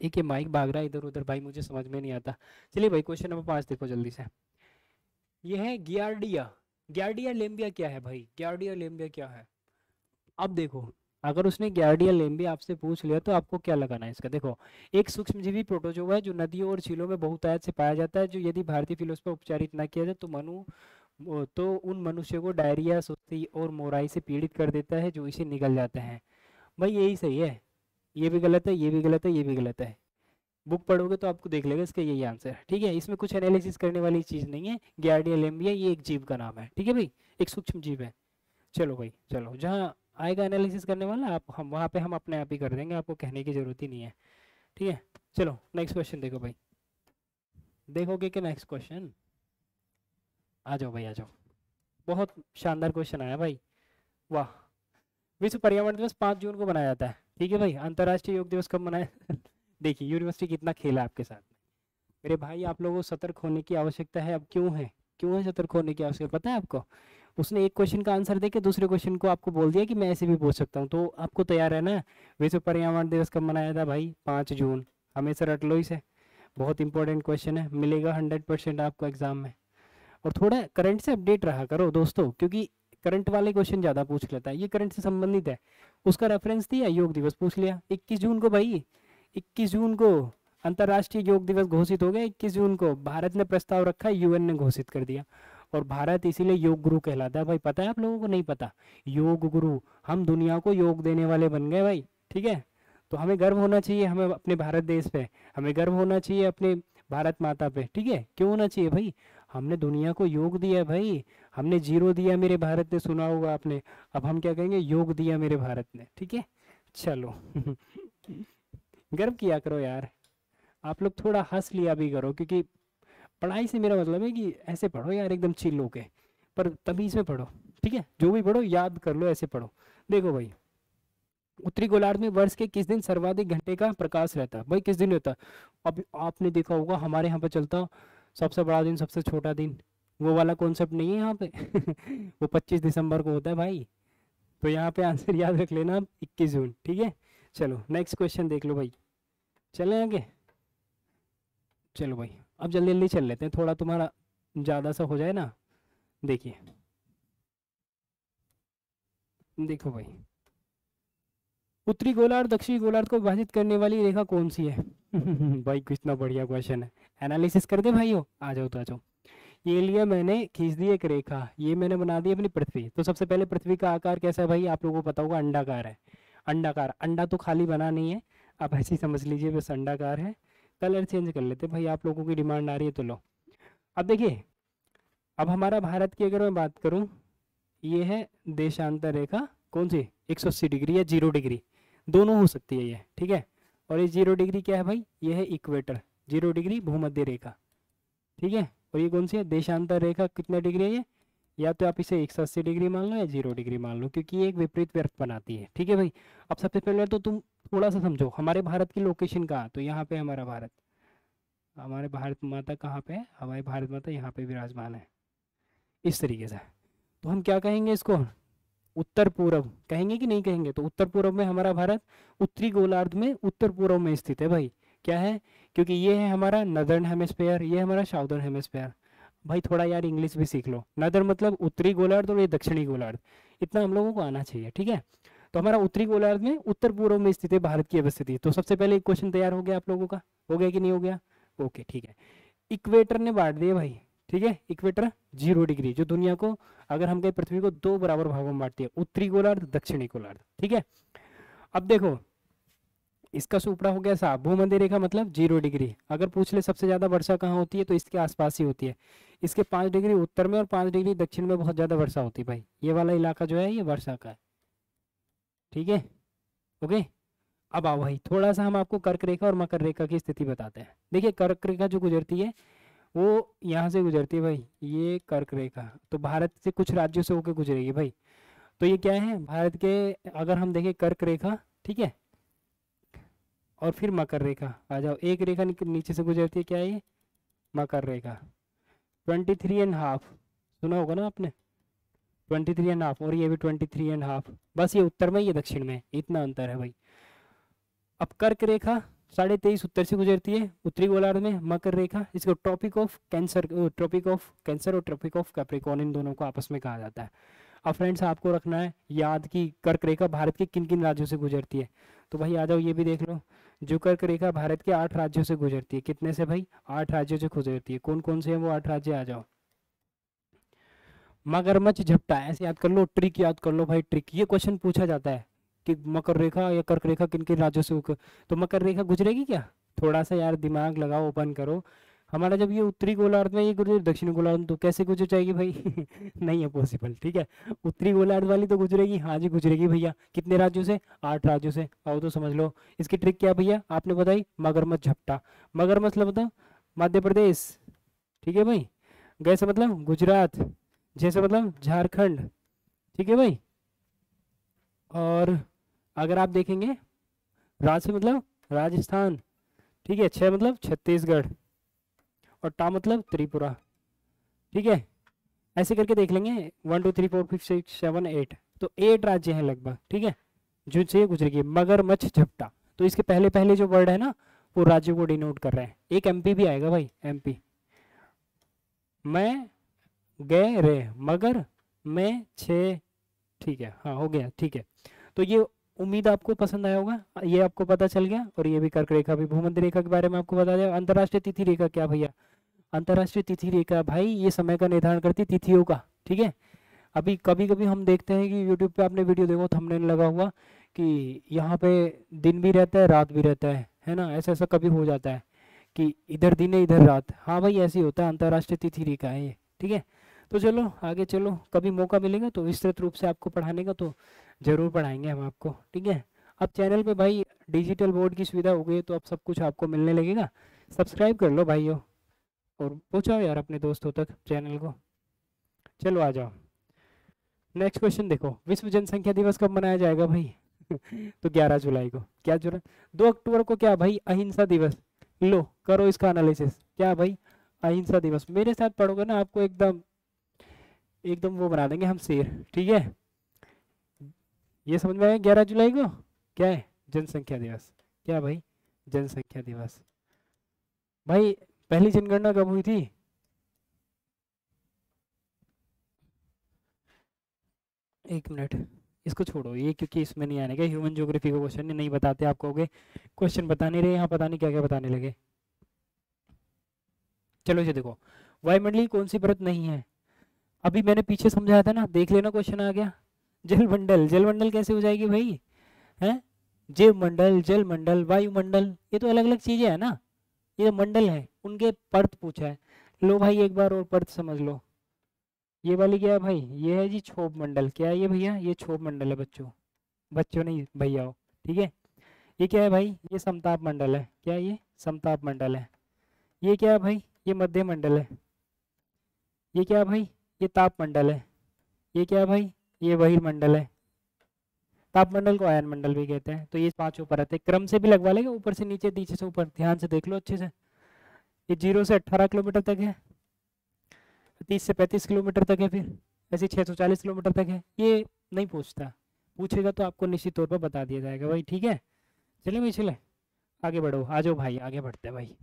एक ये माइक भाग रहा है इधर उधर भाई, मुझे समझ में नहीं आता। चलिए भाई क्वेश्चन नंबर 5 देखो जल्दी से। ये है गियार्डिया। गियार्डिया लेम्बिया क्या है भाई, गियार्डिया लेम्बिया क्या है। अब देखो, अगर उसने गियार्डिया लेम्बिया आपसे पूछ लिया तो आपको क्या लगाना है इसका। देखो, एक सूक्ष्मजीवी प्रोटोजोआ है जो नदियों और झीलों में बहुतायत से पाया जाता है, जो यदि भारतीय फिलोस पर उपचारित न किया जाए तो उन मनुष्यों को डायरिया, सुस्ती और मोराई से पीड़ित कर देता है, जो इसे निगल जाते हैं। भाई यही सही है, ये भी गलत है, ये भी गलत है, ये भी गलत है। बुक पढ़ोगे तो आपको देख लेगा इसका यही आंसर है, ठीक है। इसमें कुछ एनालिसिस करने वाली चीज़ नहीं है। गियार्डिया लेम्बिया ये एक जीव का नाम है, ठीक है भाई, एक सूक्ष्म जीव है। चलो भाई चलो, जहाँ आएगा एनालिसिस करने वाला आप, हम वहाँ पे हम अपने आप ही कर देंगे, आपको कहने की ज़रूरत ही नहीं है, ठीक है। चलो नेक्स्ट क्वेश्चन देखो भाई, देखोगे कि नेक्स्ट क्वेश्चन, आ जाओ भाई आ जाओ। बहुत शानदार क्वेश्चन आया भाई, वाह। विश्व पर्यावरण दिवस 5 जून को मनाया जाता है, ठीक है भाई। अंतर्राष्ट्रीय योग दिवस कब मनाया देखिए यूनिवर्सिटी कितना खेला आपके साथ। मेरे भाई आप लोगों को सतर्क होने की आवश्यकता है। अब क्यों है सतर्क होने की आवश्यकता पता है आपको। उसने एक क्वेश्चन का आंसर देके दूसरे क्वेश्चन को आपको बोल दिया कि मैं ऐसे भी पूछ सकता हूँ, तो आपको तैयार है ना। विश्व पर्यावरण दिवस कब मनाया था भाई, 5 जून। हमेशा रट लो इसे, बहुत इंपॉर्टेंट क्वेश्चन है, मिलेगा 100% आपको एग्जाम में। और थोड़ा करंट से अपडेट रहा करो दोस्तों, क्योंकि करंट वाले क्वेश्चन ज़्यादा पूछ लेता है, ये करंट से संबंधित है। उसका रेफरेंस दिया, योग दिवस पूछ लिया 21 जून को भाई, 21 जून को अंतर्राष्ट्रीय योग दिवस घोषित हो गया। 21 जून को भारत ने प्रस्ताव रखा, यूएन ने घोषित कर दिया। और भारत इसीलिए योग गुरु कहलाता है भाई, पता है आप लोगों को, नहीं पता। योग गुरु, हम दुनिया को योग देने वाले बन गए भाई, ठीक है। तो हमें गर्व होना चाहिए, हमें अपने भारत देश पे, हमें गर्व होना चाहिए अपने भारत माता पे, ठीक है। क्यों होना चाहिए भाई, हमने दुनिया को योग दिया भाई। हमने जीरो दिया मेरे भारत ने, सुना होगा आपने। अब हम क्या कहेंगे, योग दिया मेरे भारत ने, ठीक है। चलो गर्व किया करो यार, आप लोग थोड़ा हंस लिया भी करो, क्योंकि पढ़ाई से मेरा मतलब है कि ऐसे पढ़ो यार एकदम चिल होके, पर तमीज में पढ़ो, ठीक है। जो भी पढ़ो याद कर लो, ऐसे पढ़ो। देखो भाई, उत्तरी गोलार्ध में वर्ष के किस दिन सर्वाधिक घंटे का प्रकाश रहता है भाई, किस दिन होता है। अब आपने देखा होगा हमारे यहाँ पे चलता सबसे बड़ा दिन सबसे छोटा दिन, वो वाला कॉन्सेप्ट नहीं है यहाँ पे वो 25 दिसंबर को होता है भाई। तो यहाँ पे आंसर याद रख लेना, 21 जून, ठीक है। चलो नेक्स्ट क्वेश्चन देख लो भाई, चलें आगे। चलो भाई अब जल्दी जल्दी चल लेते हैं, थोड़ा तुम्हारा ज़्यादा सा हो जाए ना। देखिए, देखो भाई, उत्तरी गोलार्ध दक्षिणी गोलार्ध को विभाजित करने वाली रेखा कौन सी है भाई कितना बढ़िया क्वेश्चन है, एनालिसिस कर दे भाइयों, आ जाओ तो आ जाओ। ये लिया मैंने, खींच दी एक रेखा, ये मैंने बना दी अपनी पृथ्वी। तो सबसे पहले पृथ्वी का आकार कैसा है भाई, आप लोगों को पता होगा, अंडाकार है। अंडाकार, अंडा तो खाली बना नहीं है, आप ऐसे ही समझ लीजिए, बस अंडाकार है। कलर चेंज कर लेते भाई, आप लोगों की डिमांड आ रही है तो लो। अब देखिए, अब हमारा भारत की अगर मैं बात करूं, ये है देशांतर रेखा, कौन सी, 180 डिग्री या 0 डिग्री, दोनों हो सकती है ये, ठीक है। और ये 0 डिग्री क्या है भाई, ये है इक्वेटर, 0 डिग्री भूमध्य रेखा, ठीक है। और ये कौन सी है, देशांतर रेखा, कितना डिग्री है ये, या तो आप इसे 180 डिग्री मान लो या 0 डिग्री मान लो, क्योंकि ये एक विपरीत व्यर्थ बनाती है, ठीक है भाई। अब सबसे पहले तो तुम थोड़ा सा समझो हमारे भारत की लोकेशन कहाँ, तो यहाँ पे हमारा भारत, हमारे भारत माता कहाँ पे है, हमारी भारत माता यहाँ पे विराजमान है, इस तरीके से। तो हम क्या कहेंगे इसको, उत्तर पूर्व कहेंगे कि नहीं कहेंगे। तो उत्तर पूर्व में हमारा भारत उत्तरी गोलार्ध में उत्तर पूर्व में स्थित है भाई, क्या है, क्योंकि ये है हमारा नदर्न हेमिस्फेयर, ये हमारा साउदर्न हेमिस्फेयर। भाई थोड़ा यार इंग्लिश भी सीख लो, नदर मतलब उत्तरी गोलार्ध और ये दक्षिणी गोलार्ध, इतना हम लोगों को आना चाहिए, ठीक है। तो हमारा उत्तरी गोलार्ध में उत्तर पूर्व में स्थित है भारत की अवस्थिति। तो सबसे पहले एक क्वेश्चन तैयार हो गया आप लोगों का, हो गया कि नहीं हो गया, ओके ठीक है। इक्वेटर ने बांट दिए भाई, ठीक है, इक्वेटर 0 डिग्री, जो दुनिया को, अगर हम कहें पृथ्वी को, दो बराबर भागों में बांटती है, उत्तरी गोलार्ध दक्षिणी गोलार्ध, ठीक है। अब देखो, इसका सुपड़ा हो गया साहब, भूमध्य रेखा मतलब 0 डिग्री। अगर पूछ ले सबसे ज्यादा वर्षा कहाँ होती है, तो इसके आसपास ही होती है। इसके 5 डिग्री उत्तर में और 5 डिग्री दक्षिण में बहुत ज्यादा वर्षा होती है भाई, ये वाला इलाका जो है ये वर्षा का है, ठीक है, ओके। अब आओ भाई, थोड़ा सा हम आपको कर्क रेखा और मकर रेखा की स्थिति बताते हैं। देखिए कर्क रेखा जो गुजरती है वो यहाँ से गुजरती है भाई, ये कर्क रेखा, तो भारत से कुछ राज्यों से होकर गुजरेगी भाई। तो ये क्या है, भारत के, अगर हम देखें कर्क रेखा, ठीक है, और फिर मकर रेखा, आ जाओ, एक रेखा नीचे से गुजरती है, क्या है ये, मकर रेखा, 23.5, सुना होगा ना आपने, 23.5 और ये भी 23.5, बस ये उत्तर में ये दक्षिण में, इतना अंतर है भाई। अब कर्क रेखा 23.5 उत्तर से गुजरती है उत्तरी गोलार्ध में, मकर रेखा इसको ट्रॉपिक ऑफ कैंसर और ट्रॉपिक ऑफ कैप्रिकॉर्न इन दोनों को आपस में कहा जाता है। अब फ्रेंड्स आपको रखना है याद कि कर्क रेखा भारत के किन किन राज्यों से गुजरती है, तो भाई आ जाओ ये भी देख लो। जो कर्क रेखा भारत के 8 राज्यों से गुजरती है, कितने से भाई? 8 राज्यों से गुजरती है। कौन कौन से हैं वो 8 राज्य? आ जाओ। मगरमच्छ झपटा, ऐसे याद कर लो, ट्रिक याद कर लो भाई, ट्रिक। ये क्वेश्चन पूछा जाता है कि मकर रेखा या कर्क रेखा किन किन राज्यों से तो मकर रेखा गुजरेगी क्या? थोड़ा सा यार दिमाग लगाओ, ओपन करो। हमारा जब ये उत्तरी गोलार्ध में ये गुजरे दक्षिणी गोलार्ध में, तो कैसे गुजर जाएगी भाई? नहीं है पॉसिबल, ठीक है। उत्तरी गोलार्ध वाली तो गुजरेगी, हाँ जी गुजरेगी भैया। कितने राज्यों से? 8 राज्यों से। आओ तो समझ लो इसकी ट्रिक क्या भैया, आपने बताई मगरमच्छ झपटा। मगर मतलब बताओ मध्य प्रदेश, ठीक है भाई। गए से मतलब गुजरात, जैसे मतलब झारखंड, ठीक है भाई। और अगर आप देखेंगे राज से मतलब राजस्थान, ठीक है। 6 मतलब छत्तीसगढ़, और टा मतलब त्रिपुरा, ठीक है। ऐसे करके देख लेंगे 1 2 3 4 5 6 7 8, तो 8 राज्य हैं लगभग, ठीक है, जिनसे गुजरेगी मगरमच्छ झपटा। तो इसके पहले पहले जो वर्ड है ना वो राज्यों को डिनोट कर रहे हैं। एक एमपी भी आएगा भाई, एमपी। मैं गए रे मगर मैं 6, ठीक है, हाँ हो गया, ठीक है। तो ये उम्मीद आपको पसंद आया होगा, ये आपको पता चल गया। और ये भी कर्क रेखा भी, भूमध्य रेखा के बारे में आपको बता दिया। अंतर्राष्ट्रीय तिथि रेखा क्या भैया? अंतर्राष्ट्रीय तिथि रेखा भाई ये समय का निर्धारण करती तिथियों का, ठीक है। अभी कभी कभी हम देखते हैं कि यूट्यूब पे आपने वीडियो देखो थंबनेल लगा हुआ कि यहाँ पे दिन भी रहता है रात भी रहता है ना। ऐसा ऐसा कभी हो जाता है कि इधर दिन है इधर रात। हाँ भाई ऐसे ही होता है, अंतर्राष्ट्रीय तिथि रेखा है ये, ठीक है। तो चलो आगे चलो, कभी मौका मिलेगा तो विस्तृत रूप से आपको पढ़ाने का तो जरूर पढ़ाएंगे हम आपको, ठीक है। अब चैनल पे भाई डिजिटल बोर्ड की सुविधा हो गई, तो अब सब कुछ आपको मिलने लगेगा। सब्सक्राइब कर लो भाइयों और पहुँचाओ यार अपने दोस्तों तक चैनल को। चलो आ जाओ नेक्स्ट क्वेश्चन देखो। विश्व जनसंख्या दिवस कब मनाया जाएगा भाई? तो 11 जुलाई को। क्या जुलाई? 2 अक्टूबर को क्या भाई? अहिंसा दिवस। लो करो इसका एनालिसिस। क्या भाई? अहिंसा दिवस। मेरे साथ पढ़ोगे ना आपको एकदम एकदम वो बना देंगे हम शेर, ठीक है। ये समझ में आया? 11 जुलाई को क्या है? जनसंख्या दिवस। क्या भाई? जनसंख्या दिवस। भाई पहली जनगणना कब हुई थी? एक मिनट, इसको छोड़ो ये, क्योंकि इसमें नहीं आने का। ह्यूमन ज्योग्राफी का क्वेश्चन नहीं बताते आप कहोगे क्वेश्चन बता नहीं रहे, यहाँ पता नहीं क्या क्या बताने लगे। चलो इसे देखो, वायुमंडलीय कौन सी परत नहीं है? अभी मैंने पीछे समझाया था ना, देख लेना क्वेश्चन आ गया। जलमंडल। जलमंडल कैसे हो जाएगी भाई? हैं? जीव मंडल, जल मंडल, वायुमंडल, ये तो अलग अलग चीजें है ना। ये मंडल है, उनके परत पूछा है। लो भाई एक बार और परत समझ लो। ये वाली क्या है भाई? ये है जी क्षोभ मंडल। क्या है ये भैया? ये क्षोभ मंडल है बच्चों, बच्चों नहीं भैया हो, ठीक है। ये क्या है भाई? ये समताप मंडल है। क्या है ये? समताप मंडल है। ये क्या है भाई? ये मध्य मंडल है। ये क्या है भाई? ये ताप मंडल है। ये क्या है भाई? ये बहिर्मंडल है। ताप मंडल को आयन मंडल भी कहते हैं। तो ये 5 परत है, क्रम से भी लगवा लेगा, ऊपर से नीचे नीचे से ऊपर, ध्यान से देख लो अच्छे से। ये 0 से 18 किलोमीटर तक है, 30 से 35 किलोमीटर तक है, फिर ऐसे 640 किलोमीटर तक है। ये नहीं पूछता, पूछेगा तो आपको निश्चित तौर पर बता दिया जाएगा भाई, ठीक है। चले भाई चले आगे बढ़ो, आ जाओ भाई आगे बढ़ते हैं भाई।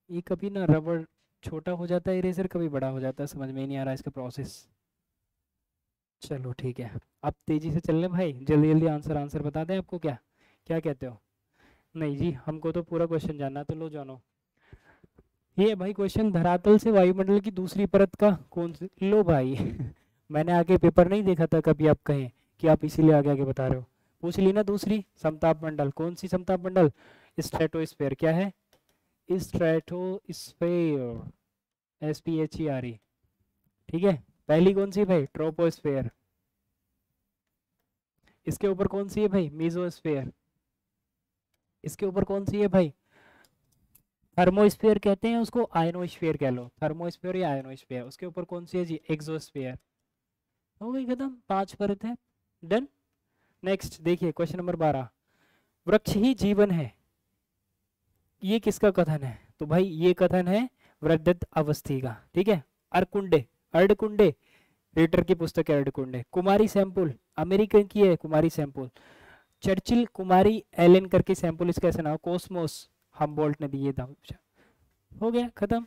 ये कभी ना रबड़ छोटा हो जाता है इरेजर, कभी बड़ा हो जाता है, समझ में ही नहीं आ रहा इसका प्रोसेस। चलो ठीक है, अब तेजी से चल रहे भाई, जल्दी जल्दी आंसर आंसर बता दें आपको। क्या क्या कहते हो? नहीं जी हमको तो पूरा क्वेश्चन जानना, तो लो जानो। ये भाई क्वेश्चन, धरातल से वायुमंडल की दूसरी परत का कौन सी? लो भाई मैंने आगे पेपर नहीं देखा था कभी, आप कहें कि आप इसीलिए आगे आगे बता रहे हो। पूछ ली ना दूसरी, समताप मंडल। कौन सी समताप मंडल? स्ट्रेटोस्फेयर। क्या है? स्ट्रेटोस्फेयर, SPHERE, ठीक है। पहली कौन सी भाई? ट्रोपोस्फेयर। इसके ऊपर कौन सी है भाई? मीजोस्फेयर। इसके ऊपर कौन सी है भाई? थर्मोस्फेयर कहते हैं उसको, आयनोस्फेयर कह लो, थर्मोस्फेयर या आयनोस्फेयर। उसके ऊपर कौन सी है जी? एक्सोस्फेयर। हो गई खत्म, 5 परत है, डन। नेक्स्ट देखिए क्वेश्चन नंबर 12, वृक्ष ही जीवन है, ये किसका कथन है? तो भाई ये कथन है वृद्धत अवस्थी का, ठीक है। अर्कुंडे, अर्धकुंडे, रिटर की पुस्तक है एडकुंडे। कुमारी सैंपल अमेरिकन की है, कुमारी सैंपल। चर्चिल कुमारी एलन करके सैंपल इसका ऐसा नाम, कोस्मोस हमबोल्ट ने दिए था। हो गया खत्म।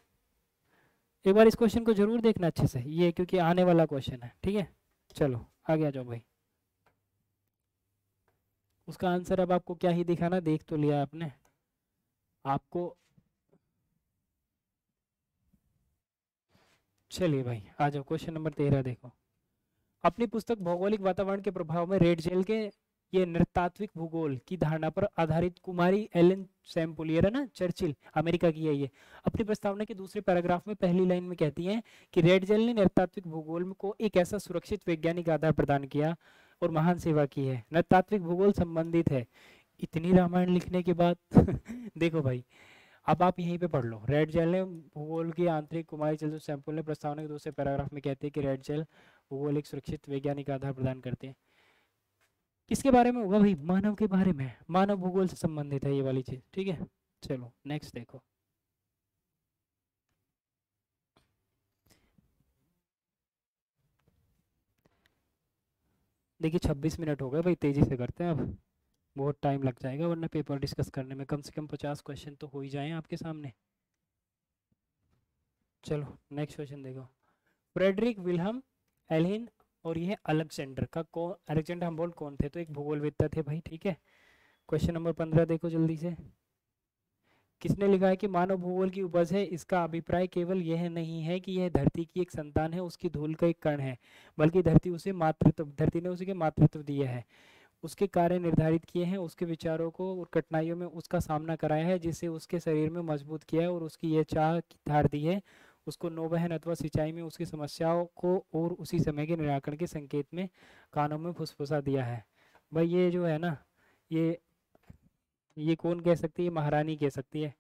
एक बार इस क्वेश्चन को जरूर देखना अच्छे से, ये क्योंकि आने वाला क्वेश्चन है, ठीक है। चलो आगे आ जाओ भाई। उसका आंसर अब आपको क्या ही दिखाना, देख तो लिया आपने। आपको चलिए भाई आ जाओ, क्वेश्चन नंबर 13 देखो। अपनी पुस्तक भौगोलिक वातावरण के प्रभाव में रेड जेल के ये नृतात्विक भूगोल की धारणा पर आधारित कुमारी एलन सैम्पल, ये ना चर्चिल अमेरिका की है ये, अपनी प्रस्तावना के दूसरे पैराग्राफ में पहली लाइन में कहती हैं कि रेड जेल ने नृतात्विक भूगोल को एक ऐसा सुरक्षित वैज्ञानिक आधार प्रदान किया और महान सेवा की है। नृतात्विक भूगोल संबंधित है। इतनी रामायण लिखने के बाद देखो भाई, अब आप यहीं पे पढ़ लो। रेड जेल ने भूगोल की आंतरिक कुमारी जल सैंपल ने प्रस्तावना के दूसरे पैराग्राफ में कहते हैं कि रेड जेल भूगोल एक सुरक्षित वैज्ञानिक आधार प्रदान करते हैं। किसके बारे में होगा भाई, मानव के बारे में, मानव भूगोल से संबंधित है ये वाली चीज, ठीक है। चलो नेक्स्ट देखो। देखिए 26 मिनट हो गए भाई, तेजी से करते हैं अब, बहुत टाइम लग जाएगा वरना पेपर डिस्कस करने में। कम से कम 50 क्वेश्चन तो हो ही जाए आपके सामने। चलो नेक्स्ट क्वेश्चन देखो। फ्रेडरिक विल्हम एल्हिन और ये अलेक्जेंडर का कौन, अलेक्जेंडर हमबोल्ट कौन थे, तो एक भूगोलवेत्ता थे भाई, ठीक है। क्वेश्चन नंबर 15 देखो जल्दी से। किसने लिखा है कि मानव भूगोल की उपज है, इसका अभिप्राय केवल यह नहीं है कि यह धरती की एक संतान है, उसकी धूल का एक कण है, बल्कि धरती ने उसे मातृत्व दिया है, उसके कार्य निर्धारित किए हैं, उसके विचारों को और कठिनाइयों में उसका सामना कराया है, जिसे उसके शरीर में मजबूत किया है और उसकी यह चाह धार दी है उसको नौवहन अथवा सिंचाई में उसकी समस्याओं को और उसी समय के निराकरण के संकेत में कानों में फुसफुसा दिया है। भाई ये जो है ना, ये कौन कह सकती है, महारानी कह सकती है,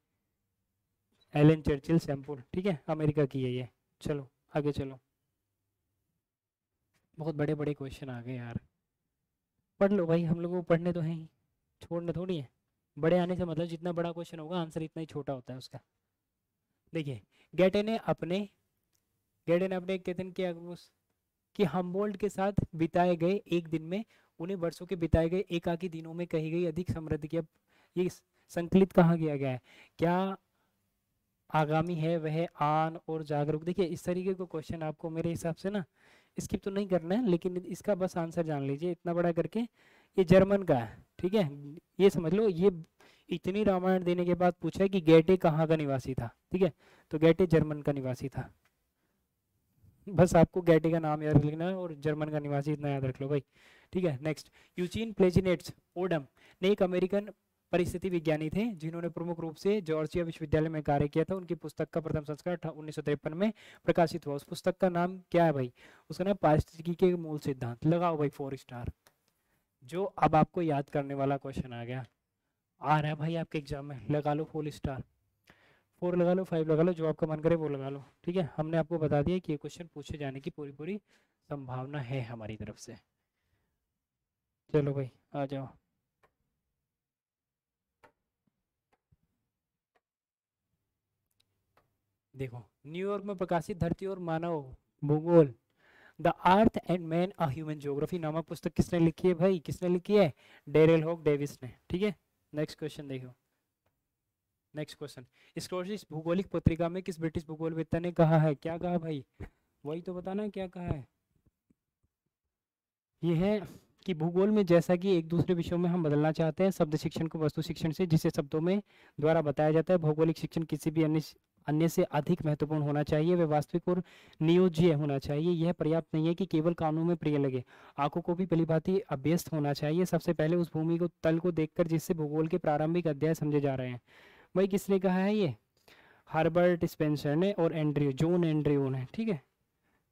एलन चर्चिल सैंपल, ठीक है, अमेरिका की है ये। चलो आगे चलो, बहुत बड़े बड़े क्वेश्चन आ गए यार, पढ़ लो भाई, हम लोगों को पढ़ने तो हैं ही, छोड़ने थोड़ी है। बड़े आने से मतलब जितना बड़ा क्वेश्चन होगा आंसर इतना ही छोटा होता है उसका। देखिए गेटे ने अपने कहते हैं कि हमबोल्ट के साथ बिताए गए एक दिन में उन्हें वर्षों के बिताए गए एकाकी दिनों में कही गई अधिक समृद्ध की, अब ये संकलित कहाँ किया गया है, क्या आगामी है वह आन और जागरूक। देखिए इस तरीके को क्वेश्चन आपको मेरे हिसाब से ना स्किप तो नहीं करना है, लेकिन इसका बस आंसर जान लीजिए इतना बड़ा करके, ये जर्मन का है, ठीक है। ये समझ लो, ये इतनी रामायण देने के बाद पूछा है कि गेटे कहाँ का निवासी था, ठीक है, तो गेटे जर्मन का निवासी था। बस आपको गेटे का नाम याद लिखना है और जर्मन का निवासी इतना याद रख लो भाई, ठीक है। नेक्स्ट, यूजीन प्लेजिनेट्स ओडम ने एक अमेरिकन परिस्थिति विज्ञानी थे जिन्होंने प्रमुख रूप से जॉर्जिया विश्वविद्यालय में कार्य किया था। उनकी पुस्तक का प्रथम संस्करण 1953 में प्रकाशित हुआ। उस पुस्तक का नाम क्या है भाई, उसका नाम पारिस्थितिकी के मूल सिद्धांत। लगाओ भाई 4 स्टार। जो अब आपको याद करने वाला क्वेश्चन आ गया, आ रहा है भाई आपके एग्जाम में, लगा लो 4 स्टार, 4 लगा लो, 5 लगा लो, जो आपका मन करे वो लगा लो, ठीक है। हमने आपको बता दिया कि ये क्वेश्चन पूछे जाने की पूरी पूरी संभावना है हमारी तरफ से। चलो भाई आ जाओ। देखो न्यूयॉर्क में प्रकाशित धरती और मानव भूगोल the earth and man a human geography नामक पुस्तक किसने लिखी है भाई, किसने लिखी है, डेरिल हॉक डेविस ने, ठीक है। नेक्स्ट क्वेश्चन देखो। नेक्स्ट क्वेश्चन, स्कॉटिश भूगोलिक पत्रिका में किस ब्रिटिश भूगोलवेत्ता ने कहा है, क्या कहा भाई, वही तो बताना है क्या कहा है। ये है कि भूगोल में जैसा कि एक दूसरे विषयों में हम बदलना चाहते हैं शब्द शिक्षण को वस्तु शिक्षण से, जिसे शब्दों में द्वारा बताया जाता है, भौगोलिक शिक्षण किसी भी अन्य से अधिक महत्वपूर्ण होना चाहिए, वह वास्तविक और नियोज्य होना चाहिए। यह पर्याप्त नहीं है कि केवल कानों में प्रिय लगे, आंखों को भी भलीभांति अभ्यस्त होना चाहिए, सबसे पहले उस भूमि को तल को देखकर जिससे भूगोल के प्रारंभिक अध्याय समझे जा रहे हैं। भाई किसने कहा है ये, हर्बर्ट स्पेंसर ने और जॉन एंड्रयू ने, ठीक है।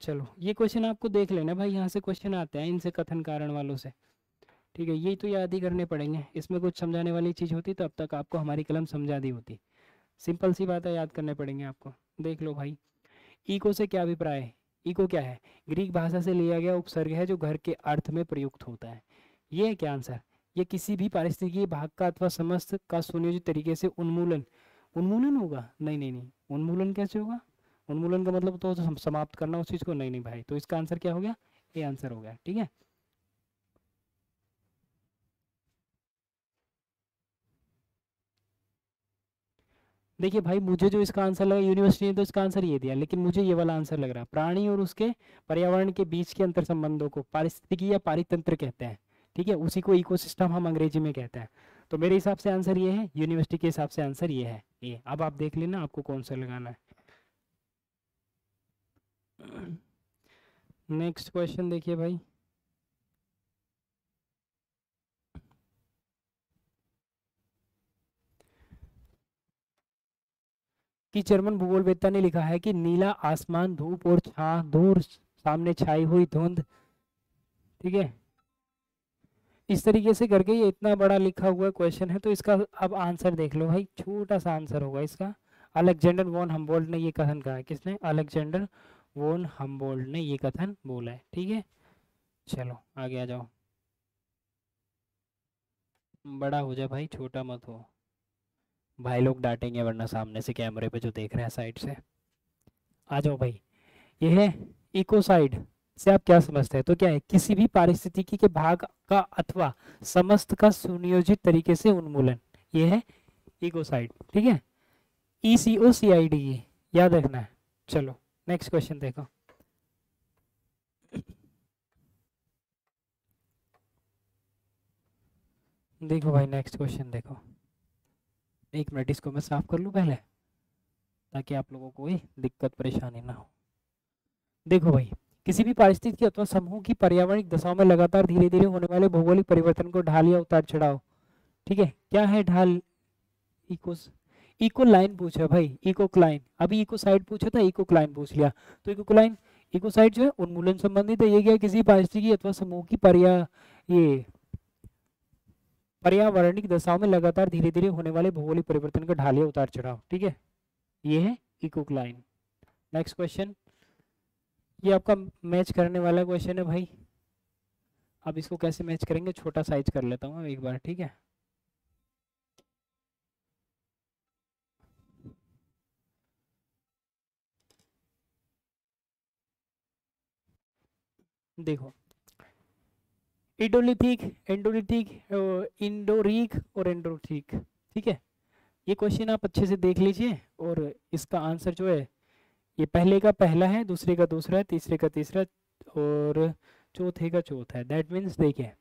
चलो ये क्वेश्चन आपको देख लेना भाई, यहाँ से क्वेश्चन आते हैं इनसे कथन कारण वालों से, ठीक है। ये तो याद ही करने पड़ेंगे, इसमें कुछ समझाने वाली चीज़ होती तो अब तक आपको हमारी कलम समझा दी होती। सिंपल सी बात है, याद करने पड़ेंगे आपको। देख लो भाई, इको से क्या अभिप्राय है, इको क्या है, ग्रीक भाषा से लिया गया उपसर्ग है जो घर के अर्थ में प्रयुक्त होता है। ये है क्या आंसर, ये किसी भी पारिस्थितिकी भाग का अथवा समस्त का सुनियोजित तरीके से उन्मूलन, उन्मूलन होगा, नहीं नहीं नहीं, उन्मूलन कैसे होगा, उन्मूलन का मतलब तो समाप्त करना उस चीज को, नहीं नहीं भाई, तो इसका आंसर क्या हो गया, ये आंसर हो गया। ठीक है, देखिए भाई मुझे जो इसका आंसर लगा, यूनिवर्सिटी ने तो इसका आंसर ये दिया, लेकिन मुझे ये वाला आंसर लग रहा है, प्राणी और उसके पर्यावरण के बीच के अंतर संबंधों को पारिस्थितिकी या पारितंत्र कहते हैं। ठीक है, उसी को इकोसिस्टम हम अंग्रेजी में कहते हैं। तो मेरे हिसाब से आंसर ये है, यूनिवर्सिटी के हिसाब से आंसर ये है ये। अब आप देख लेना आपको कौन सा लगाना है। नेक्स्ट क्वेश्चन देखिए भाई, कि जर्मन भूगोलवेत्ता ने लिखा है कि नीला आसमान, धूप और छां, दूर सामने छाई हुई धुंध, ठीक है, इस तरीके से करके ये इतना बड़ा लिखा हुआ क्वेश्चन है। तो इसका अब आंसर देख लो भाई, छोटा सा आंसर होगा इसका। अलेक्जेंडर वॉन हम्बोल्ट ने ये कथन कहा है। किसने? अलेक्जेंडर वॉन हम्बोल्ट ने ये कथन बोला है। ठीक है, चलो आगे आ जाओ। बड़ा हो जा भाई, छोटा मत हो भाई, लोग डांटेंगे वरना सामने से कैमरे पे जो देख रहे हैं साइड से। आ जाओ भाई, ये है इकोसाइड से आप क्या समझते हैं? तो क्या है? किसी भी पारिस्थितिकी के भाग का अथवा समस्त का सुनियोजित तरीके से उन्मूलन, ये है इकोसाइड। ठीक है, ECOCID, याद रखना है। चलो नेक्स्ट क्वेश्चन देखो। देखो भाई नेक्स्ट क्वेश्चन देखो, एक मिनट इसको मैं साफ कर लूँ पहले, ताकि आप लोगों को कोई दिक्कत परेशानी ना हो। देखो भाई, किसी भी पारिस्थितिकी अथवा समूह की पर्यावरणिक दशाओं में लगातार धीरे धीरे होने वाले भौगोलिक परिवर्तन को ढाल या उतार चढ़ाव, ठीक है, क्या है ढाल? इकोस इको लाइन पूछा भाई, इकोक्लाइन। अभी इको साइड पूछा था, इकोक्लाइन पूछ लिया। तो इकोक्लाइन, इको साइड जो है उन्मूलन संबंधित है। ये क्या? किसी पारिस्थितिकी अथवा समूह की ये पर्यावरणिक दशाओं में लगातार धीरे धीरे होने वाले भौगोलिक परिवर्तन का ढाल या उतार चढ़ाव। ठीक है, ये है इकोक्लाइन। नेक्स्ट क्वेश्चन, ये आपका मैच करने वाला क्वेश्चन है भाई। अब इसको कैसे मैच करेंगे, छोटा साइज कर लेता हूँ एक बार। ठीक है, देखो, इंडोलिथिक, एंडोलिथिक, इंडोरीक और एंड्रोथिक। ठीक है, ये क्वेश्चन आप अच्छे से देख लीजिए, और इसका आंसर जो है, ये पहले का पहला है, दूसरे का दूसरा है, तीसरे का तीसरा और चौथे का चौथा है। दैट मीन्स देखिए,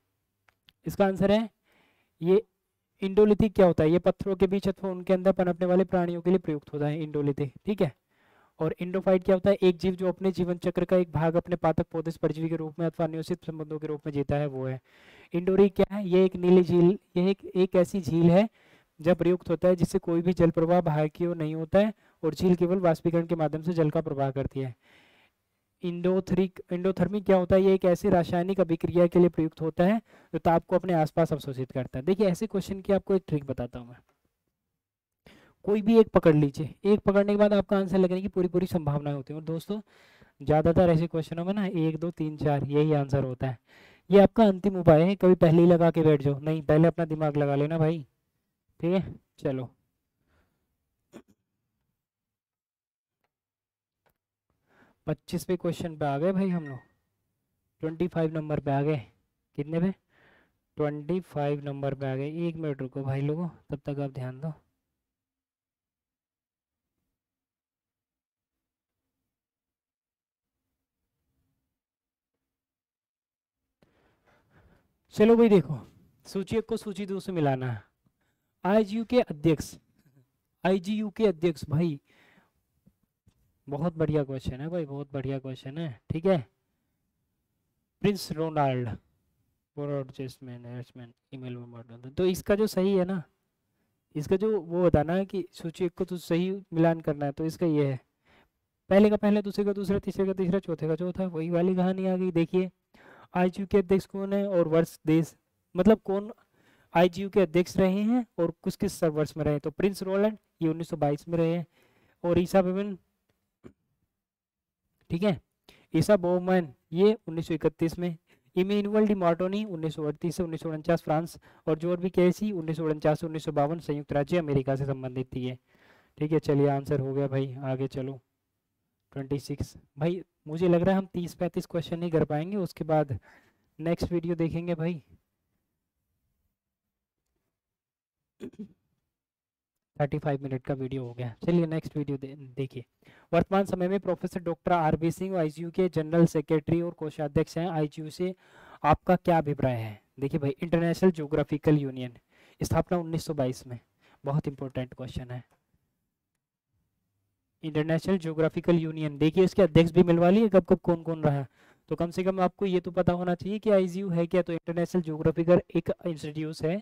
इसका आंसर है ये। इंडोलिथिक क्या होता है? ये पत्थरों के बीच अथवा उनके अंदर पनपने वाले प्राणियों के लिए प्रयुक्त होता है, इंडोलिथिक। ठीक है, और इंडोफाइट क्या होता है? एक जीव जो अपने जीवन चक्र का एक भाग अपने पादप पौधे परजीवी के रूप में अथवा नियोजित संबंधों के रूप में जीता है, वो है। इंडोरिक क्या है? ये एक नीली झील, ये एक ऐसी झील है जब प्रयुक्त होता है जिससे कोई भी जल प्रवाह बाहर की ओर नहीं होता है, और झील केवल वाष्पीकरण के माध्यम से जल का प्रवाह करती है। एंडोथर्मिक क्या होता है? ये एक ऐसी रासायनिक अभिक्रिया के लिए प्रयुक्त होता है जो ताप को अपने आसपास अवशोषित करता है। देखिए, ऐसे क्वेश्चन की आपको एक ट्रिक बताता हूँ मैं। कोई भी एक पकड़ लीजिए, एक पकड़ने के बाद आपका आंसर लगने की पूरी पूरी संभावनाएं होती है। और दोस्तों, ज्यादातर ऐसे क्वेश्चनों में ना 1 2 3 4 यही आंसर होता है। ये आपका अंतिम उपाय है, कभी पहले ही लगा के बैठ जाओ, नहीं, पहले अपना दिमाग लगा लेना भाई। ठीक है, चलो 25वें क्वेश्चन पे आ गए भाई हम लोग। 25 नंबर पे आ गए। कितने पे? 25 नंबर पे आ गए। 1 मिनट रुको भाई लोगों, तब तक आप ध्यान दो। चलो भाई देखो, सूची एक को सूची 2 से मिलाना है। आईजीयू के अध्यक्ष, आईजीयू के अध्यक्ष भाई, बहुत बढ़िया क्वेश्चन है भाई, बहुत बढ़िया क्वेश्चन है। ठीक है, प्रिंस रोनाल्ड ईमेल में मॉडल। तो इसका जो सही है ना, इसका जो वो बताना है कि सूची एक को तो सही मिलान करना है, तो इसका ये है, पहले का पहला, दूसरे का दूसरा, तीसरे का तीसरा, चौथे का चौथा। वही वाली कहानी आ गई। देखिए, आईजीयू के अध्यक्ष कौन है और वर्ष देश, मतलब कौन आईजीयू के अध्यक्ष रहे हैं और किस किस वर्ष में रहे। तो प्रिंस रोलैंड ये 1922 में रहे हैं, और ईसा बेबन, ठीक है, ईसा बोमैन ये 1931 में, इमेनुअल डी मार्टोनी 1938 से 1949 फ्रांस, और जॉर्ज बी कैसी 1949 से 1952 संयुक्त राज्य अमेरिका से संबंधित थी है। ठीक है, चलिए आंसर हो गया भाई, आगे चलो। 26 भाई, मुझे लग रहा है हम 30-35 क्वेश्चन नहीं कर पाएंगे, उसके बाद नेक्स्ट वीडियो देखेंगे भाई। 35 मिनट का वीडियो हो गया, चलिए नेक्स्ट वीडियो देखिए। वर्तमान समय में professor doctor RB Singh IGU के जनरल सेक्रेटरी और कोषाध्यक्ष हैं। आईजीयू से आपका क्या अभिप्राय है? देखिए भाई, इंटरनेशनल ज्योग्राफिकल यूनियन, स्थापना 1922 में, बहुत इंपॉर्टेंट क्वेश्चन है। इंटरनेशनल ज्योग्राफिकल यूनियन, देखिए इसके अध्यक्ष भी मिलवा लिए कब कब कौन कौन रहा, तो कम से कम आपको ये तो पता होना चाहिए कि आईजीयू है क्या, तो इंटरनेशनल ज्योग्राफिकल एक इंस्टीट्यूट है,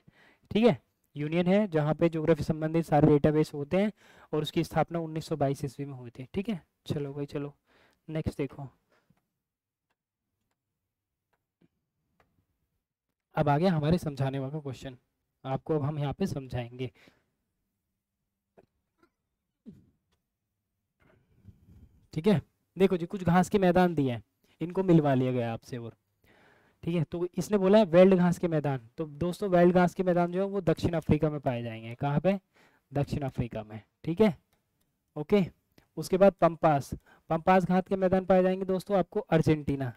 ठीक है, यूनियन है जहाँ पे ज्योग्राफी संबंधित सारे डेटाबेस होते हैं, और उसकी स्थापना 1922 ईस्वी में हुई थी, ठीक है। चलो भाई चलो नेक्स्ट देखो। अब आ गया हमारे समझाने वाला क्वेश्चन, आपको अब हम यहाँ पे समझाएंगे। ठीक है, देखो जी, कुछ घास के मैदान दिए हैं, इनको मिलवा लिया गया आपसे, और ठीक है, तो इसने बोला है वेल्ड घास के मैदान, तो दोस्तों वेल्ड घास के मैदान जो है वो दक्षिण अफ्रीका में पाए जाएंगे। कहाँ पे? दक्षिण अफ्रीका में, ठीक है, ओके। उसके बाद पंपास, पंपास घास के मैदान पाए जाएंगे दोस्तों आपको अर्जेंटीना।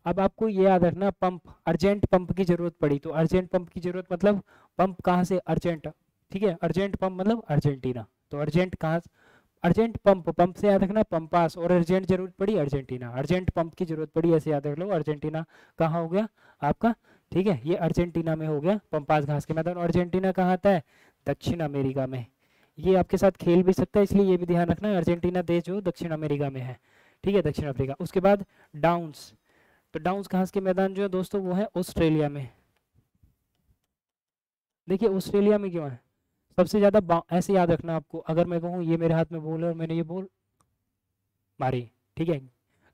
अब आपको ये याद रखना, पंप, अर्जेंट पंप की जरूरत पड़ी, तो अर्जेंट पंप की जरूरत मतलब पंप कहाँ से? अर्जेंट, ठीक है, अर्जेंट पंप मतलब अर्जेंटीना, तो अर्जेंट कहाँ? अर्जेंट पंप, पंप से याद रखना पंपास, और अर्जेंट जरूरत पड़ी अर्जेंटीना, अर्जेंट पंप की जरूरत पड़ी, ऐसे याद रख लो, अर्जेंटीना कहाँ हो गया आपका, ठीक है, ये अर्जेंटीना में हो गया पंपास घास के मैदान। अर्जेंटीना कहाँ आता है? दक्षिण अमेरिका में। ये आपके साथ खेल भी सकता है, इसलिए ये भी ध्यान रखना, अर्जेंटीना देश जो दक्षिण अमेरिका में है, ठीक है, दक्षिण अफ्रीका। उसके बाद डाउन्स, तो डाउन्स घास के मैदान जो है दोस्तों वो है ऑस्ट्रेलिया में। देखिए ऑस्ट्रेलिया में क्यों है? सबसे ज्यादा ऐसे याद रखना आपको, अगर मैं कहूँ ये मेरे हाथ में बॉल है और मैंने ये बॉल मारी, ठीक है,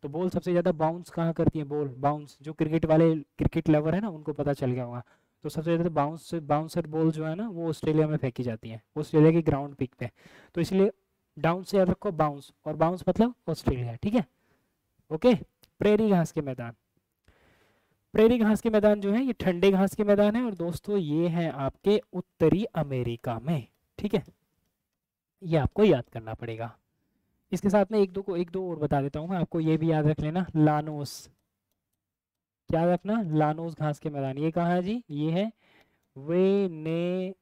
तो बॉल सबसे ज्यादा बाउंस कहाँ करती है? बॉल बाउंस, जो क्रिकेट वाले क्रिकेट लवर है ना उनको पता चल गया होगा, तो सबसे ज्यादा बाउंसर बॉल जो है ना वो ऑस्ट्रेलिया में फेंकी जाती है, ऑस्ट्रेलिया की ग्राउंड पिक पे, तो इसलिए डाउन से याद रखो बाउंस, और बाउंस मतलब ऑस्ट्रेलिया, ठीक है, ओके। प्रेरी घास के मैदान, प्रेरी घास के मैदान जो है ये ठंडे घास के मैदान है, और दोस्तों ये है आपके उत्तरी अमेरिका में, ठीक है, ये आपको याद करना पड़ेगा। इसके साथ में एक दो और बता देता हूँ मैं आपको, ये भी याद रख लेना, लानोस, क्या रखना? लानोस घास के मैदान, ये कहाँ है जी? ये है वेने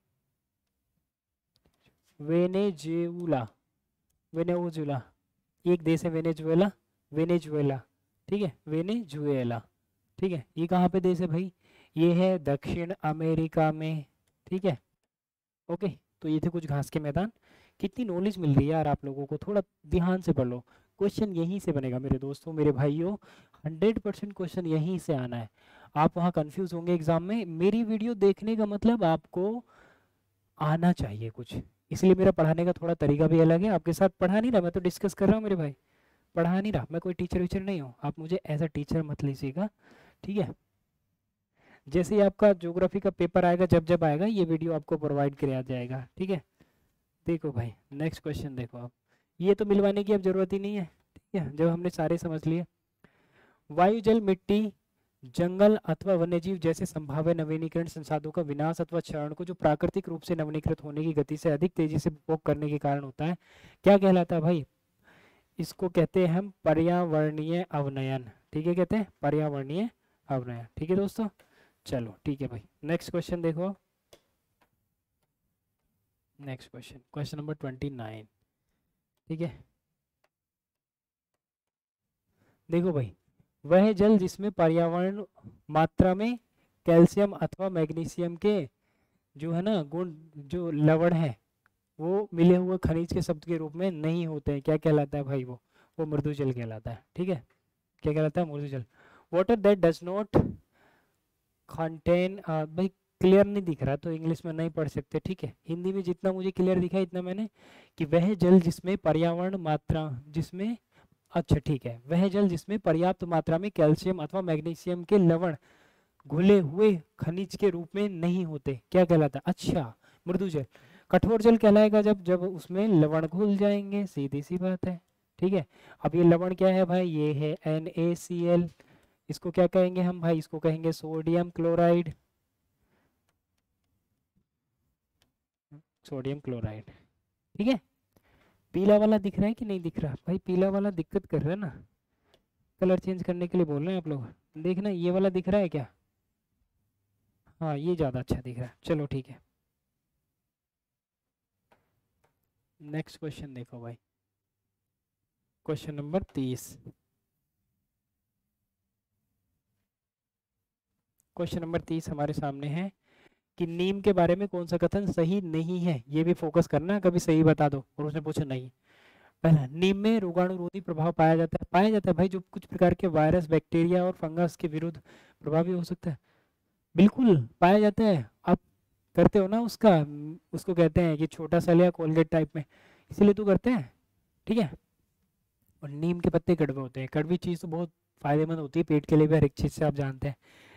वेनेजुएला, वेनेजुएला, एक देश है वेनेजुएला, वेनेजुएला, ठीक है, वेनेजुएला, ठीक है, ये कहाँ पे देश है भाई? ये है दक्षिण अमेरिका में, ठीक है, ओके। तो ये थे कुछ घास के मैदान। कितनी नॉलेज मिल रही है यार आप लोगों को, थोड़ा ध्यान से पढ़ लो, क्वेश्चन यहीं से बनेगा मेरे दोस्तों मेरे भाइयों, 100% क्वेश्चन यहीं से आना है। आप वहाँ कंफ्यूज होंगे एग्जाम में, मेरी वीडियो देखने का मतलब आपको आना चाहिए कुछ, इसलिए मेरा पढ़ाने का थोड़ा तरीका भी अलग है। आपके साथ पढ़ा नहीं रहा, मैं तो डिस्कस कर रहा हूँ मेरे भाई, पढ़ा नहीं रहा, मैं कोई टीचर वीचर नहीं हूँ, आप मुझे एज अ टीचर मत लीजिएगा, ठीक है। जैसे ही आपका ज्योग्राफी का पेपर आएगा, जब जब आएगा ये वीडियो आपको प्रोवाइड किया जाएगा, ठीक है। देखो भाई नेक्स्ट क्वेश्चन देखो आप, ये तो मिलवाने की अब जरूरत ही नहीं है, ठीक है, जब हमने सारे समझ लिए। वायु जल मिट्टी जंगल अथवा वन्यजीव जैसे संभाव्य नवीनीकरण संसाधनों का विनाश अथवा क्षरण को जो प्राकृतिक रूप से नवीनीकृत होने की गति से अधिक तेजी से उपभोग करने के कारण होता है, क्या कहलाता है भाई? इसको कहते हैं हम पर्यावरणीय अवनयन, ठीक है, कहते हैं पर्यावरणीय अवनयन, ठीक है दोस्तों। चलो ठीक है भाई, नेक्स्ट क्वेश्चन देखो, नेक्स्ट क्वेश्चन, क्वेश्चन नंबर 29, ठीक है। देखो भाई, वह जल जिसमें पर्यावरण मात्रा में कैल्शियम अथवा मैग्नीशियम के जो है ना गुण, जो लवण है वो मिले हुए खनिज के शब्द के रूप में नहीं होते हैं, क्या कहलाता है भाई? वो मृदु जल कहलाता है, ठीक है, क्या कहलाता है? मृदु जल। Water that does not contain, भाई क्लियर नहीं दिख रहा तो इंग्लिश में नहीं पढ़ सकते, ठीक है, हिंदी में जितना मुझे क्लियर दिखा इतना मैंने, कि वह जल जिसमें पर्यावरण मात्रा, जिसमें, अच्छा ठीक है, वह जल जिसमें पर्याप्त मात्रा में कैल्शियम अथवा मैग्नीशियम के लवण घुले हुए खनिज के रूप में नहीं होते, क्या कहलाता है? अच्छा, मृदु जल। कठोर जल कहलाएगा जब जब उसमें लवण घुल जाएंगे, सीधी सी बात है, ठीक है। अब ये लवण क्या है भाई? ये है NaCl, इसको क्या कहेंगे हम भाई? इसको कहेंगे सोडियम क्लोराइड, सोडियम क्लोराइड, ठीक है। पीला वाला दिख रहा है कि नहीं दिख रहा भाई? पीला वाला दिक्कत कर रहा है ना, कलर चेंज करने के लिए बोल रहे हैं आप लोग। देखना ये वाला दिख रहा है क्या? हाँ ये ज़्यादा अच्छा दिख रहा है, चलो ठीक है। नेक्स्ट क्वेश्चन देखो भाई, क्वेश्चन नंबर 30। क्वेश्चन नंबर 30 हमारे सामने है कि नीम के बारे में कौन सा कथन सही नहीं है? ये भी फोकस करना, कभी सही बता दो और उसने पूछा नहीं। पहला, नीम में रोगाणुरोधी प्रभाव पाया जाता है। पाया जाता है भाई, जो कुछ प्रकार के वायरस, बैक्टीरिया और फंगस के विरुद्ध प्रभावी हो सकता है। बिल्कुल पाया जाता है। आप करते हो ना उसका, उसको कहते हैं कि छोटा सा लिया कोलगेट टाइप में, इसीलिए तो करते हैं, ठीक है। और नीम के पत्ते कड़वे होते हैं। कड़वी चीज़ तो बहुत फायदेमंद होती है पेट के लिए भी, हर एक चीज़ से आप जानते हैं।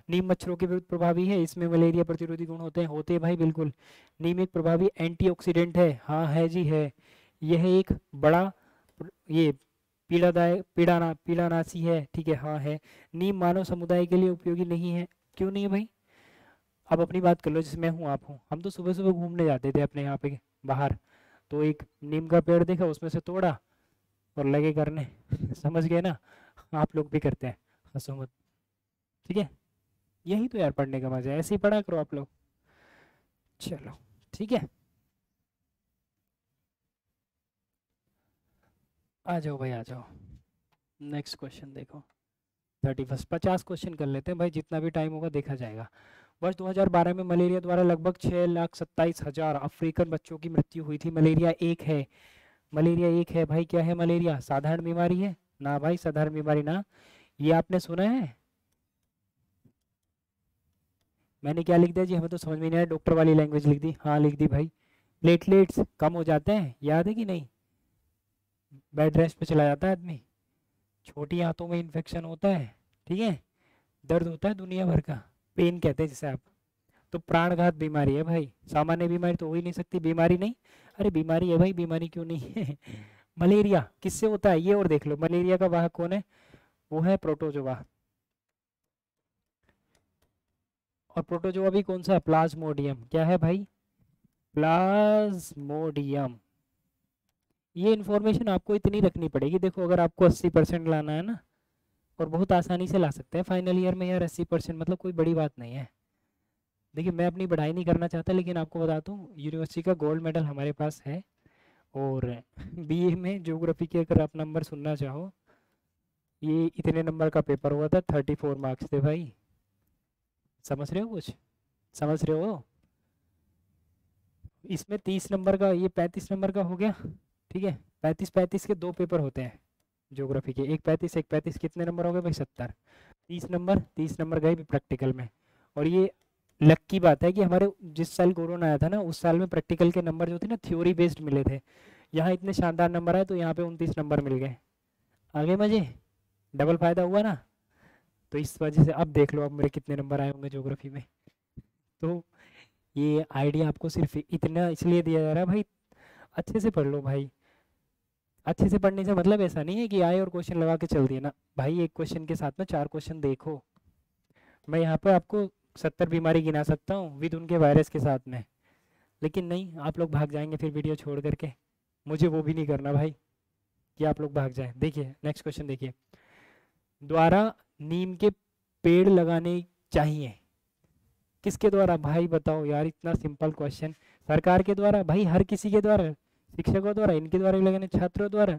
नीम मच्छरों के विरुद्ध प्रभावी है, इसमें मलेरिया प्रतिरोधी गुण होते हैं भाई बिल्कुल। नीम एक प्रभावी एंटीऑक्सीडेंट है, हाँ है जी है। यह एक बड़ा ये पीड़ानाशी है, ठीक है, हाँ है। नीम मानव समुदाय के लिए उपयोगी नहीं है। क्यों नहीं है भाई? अब अपनी बात कर लो, जिसमें हूँ आप हूँ, हम तो सुबह सुबह घूमने जाते थे अपने यहाँ पे बाहर, तो एक नीम का पेड़ देखा, उसमें से तोड़ा और लगे करने समझ गए ना? आप लोग भी करते हैं, हंसो मत, ठीक है। यही तो यार पढ़ने का मजा है, ऐसे ही पढ़ा करो आप लोग। चलो ठीक है, आ जाओ भाई आ जाओ। नेक्स्ट क्वेश्चन देखो, 31। 50 क्वेश्चन कर लेते हैं भाई, जितना भी टाइम होगा देखा जाएगा। वर्ष 2012 में मलेरिया द्वारा लगभग 6,27,000 अफ्रीकन बच्चों की मृत्यु हुई थी। मलेरिया एक है, मलेरिया एक है भाई। क्या है मलेरिया? साधारण बीमारी है ना भाई, साधारण बीमारी ना। ये आपने सुना है? मैंने क्या लिख दिया जी? हमें तो समझ में नहीं आया, डॉक्टर वाली लैंग्वेज लिख दी। हाँ लिख दी भाई। प्लेटलेट्स कम हो जाते हैं, याद है कि नहीं? बेड रेस्ट पे चला जाता है आदमी, छोटी आंतों में इन्फेक्शन होता है, ठीक है, दर्द होता है दुनिया भर का, पेन कहते हैं जिसे आप। तो प्राणघात बीमारी है भाई, सामान्य बीमारी तो हो ही नहीं सकती। बीमारी नहीं, अरे बीमारी है भाई, बीमारी क्यों नहीं है मलेरिया किससे होता है ये और देख लो। मलेरिया का वाहक कौन है? वो है प्रोटोजोआ। और प्रोटोजोआ भी कौन सा? प्लाज्मोडियम। क्या है भाई? प्लाज्मोडियम। ये इन्फॉर्मेशन आपको इतनी रखनी पड़ेगी, देखो अगर आपको 80% लाना है ना, और बहुत आसानी से ला सकते हैं फाइनल ईयर में यार, 80% मतलब कोई बड़ी बात नहीं है। देखिए मैं अपनी बढ़ाई नहीं करना चाहता, लेकिन आपको बताता हूँ यूनिवर्सिटी का गोल्ड मेडल हमारे पास है। और बीए में ज्योग्राफी के अगर आप नंबर सुनना चाहो, ये इतने नंबर का पेपर हुआ था, 34 मार्क्स थे भाई। समझ रहे हो कुछ? समझ रहे हो? इसमें 30 नंबर का, ये 35 नंबर का हो गया, ठीक है। 35 35 के दो पेपर होते हैं ज्योग्राफी के, एक 35 एक 35, कितने नंबर हो गए भाई? 70। 30 नंबर, 30 नंबर गए भी प्रैक्टिकल में। और ये लक की बात है कि हमारे जिस साल कोरोना आया था ना, उस साल में प्रैक्टिकल के नंबर जो थे ना थ्योरी बेस्ड मिले थे। यहाँ इतने शानदार नंबर आए तो यहाँ पे 29 नंबर मिल गए। आगे मजे, डबल फायदा हुआ ना। तो इस वजह से अब देख लो अब मेरे कितने नंबर आए होंगे ज्योग्राफी में। तो ये आइडिया आपको सिर्फ इतना इसलिए दिया जा रहा है भाई, अच्छे से पढ़ लो भाई। अच्छे से पढ़ने से मतलब ऐसा नहीं है कि आए और क्वेश्चन लगा के चल दिए ना भाई, एक क्वेश्चन के साथ में 4 क्वेश्चन देखो। मैं यहाँ पे आपको 70 बीमारी गिना सकता हूँ विद उनके वायरस के साथ में, लेकिन नहीं, आप लोग भाग जाएंगे फिर वीडियो छोड़ करके। मुझे वो भी नहीं करना भाई कि आप लोग भाग जाएं। देखिए नेक्स्ट क्वेश्चन देखिए, द्वारा नीम के पेड़ लगाने चाहिए, किसके द्वारा भाई बताओ यार? इतना सिंपल क्वेश्चन। सरकार के द्वारा भाई, हर किसी के द्वारा, शिक्षकों द्वारा, इनके द्वारा भी लगाने, छात्रों द्वारा,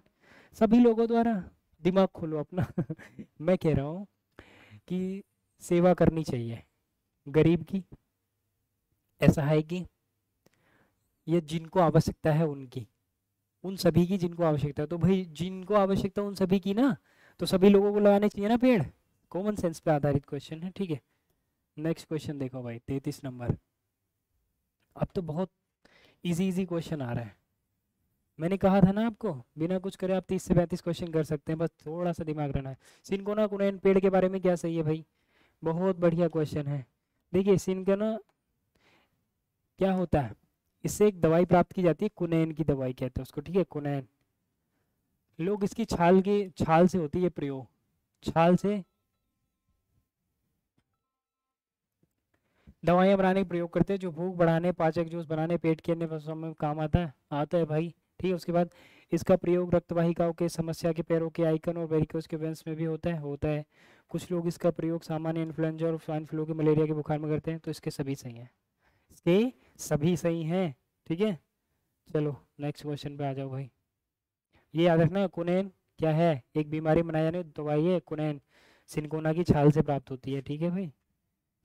सभी लोगों द्वारा। दिमाग खोलो अपना मैं कह रहा हूँ कि सेवा करनी चाहिए गरीब की, ऐसा है कि ये जिनको आवश्यकता है उनकी, उन सभी की जिनको आवश्यकता है। तो भाई जिनको आवश्यकता है उन सभी की ना, तो सभी लोगों को लगाने चाहिए ना पेड़। कॉमन सेंस पे आधारित क्वेश्चन है, ठीक है। नेक्स्ट क्वेश्चन देखो भाई, 33 नंबर। अब तो बहुत इजी इजी क्वेश्चन आ रहा है। मैंने कहा था ना आपको, बिना कुछ करे आप 30 से 35 क्वेश्चन कर सकते हैं, बस थोड़ा सा दिमाग रहना है। सिनकोना कुनैन पेड़ के बारे में क्या सही है भाई? बहुत बढ़िया क्वेश्चन है। देखिए सिनकोना क्या होता है, इससे एक दवाई प्राप्त की जाती है, कुनैन की दवाई कहते हैं उसको, ठीक है, कुनैन। लोग इसकी छाल से होती है प्रयोग, छाल से दवाइयाँ बनाने का प्रयोग करते हैं, जो भूख बढ़ाने, पाचक जूस बनाने, पेट के अन्य समस्याओं में काम आता है भाई, ठीक है। उसके बाद इसका प्रयोग रक्तवाहिकाओं के समस्या के पैरों के आइकन और वेरिकोज के वेंस में भी होता है। कुछ लोग इसका प्रयोग सामान्य इन्फ्लुएंजा और स्वाइन फ्लू के मलेरिया के बुखार में करते हैं। तो इसके सभी सही हैं, इसके सभी सही हैं। ठीक है, चलो नेक्स्ट क्वेश्चन पे आ जाओ भाई। ये याद रखना, कुनैन क्या है? एक बीमारी बनाई जाने दवाई है कुनैन, सिनकोना की छाल से प्राप्त होती है। ठीक है भाई,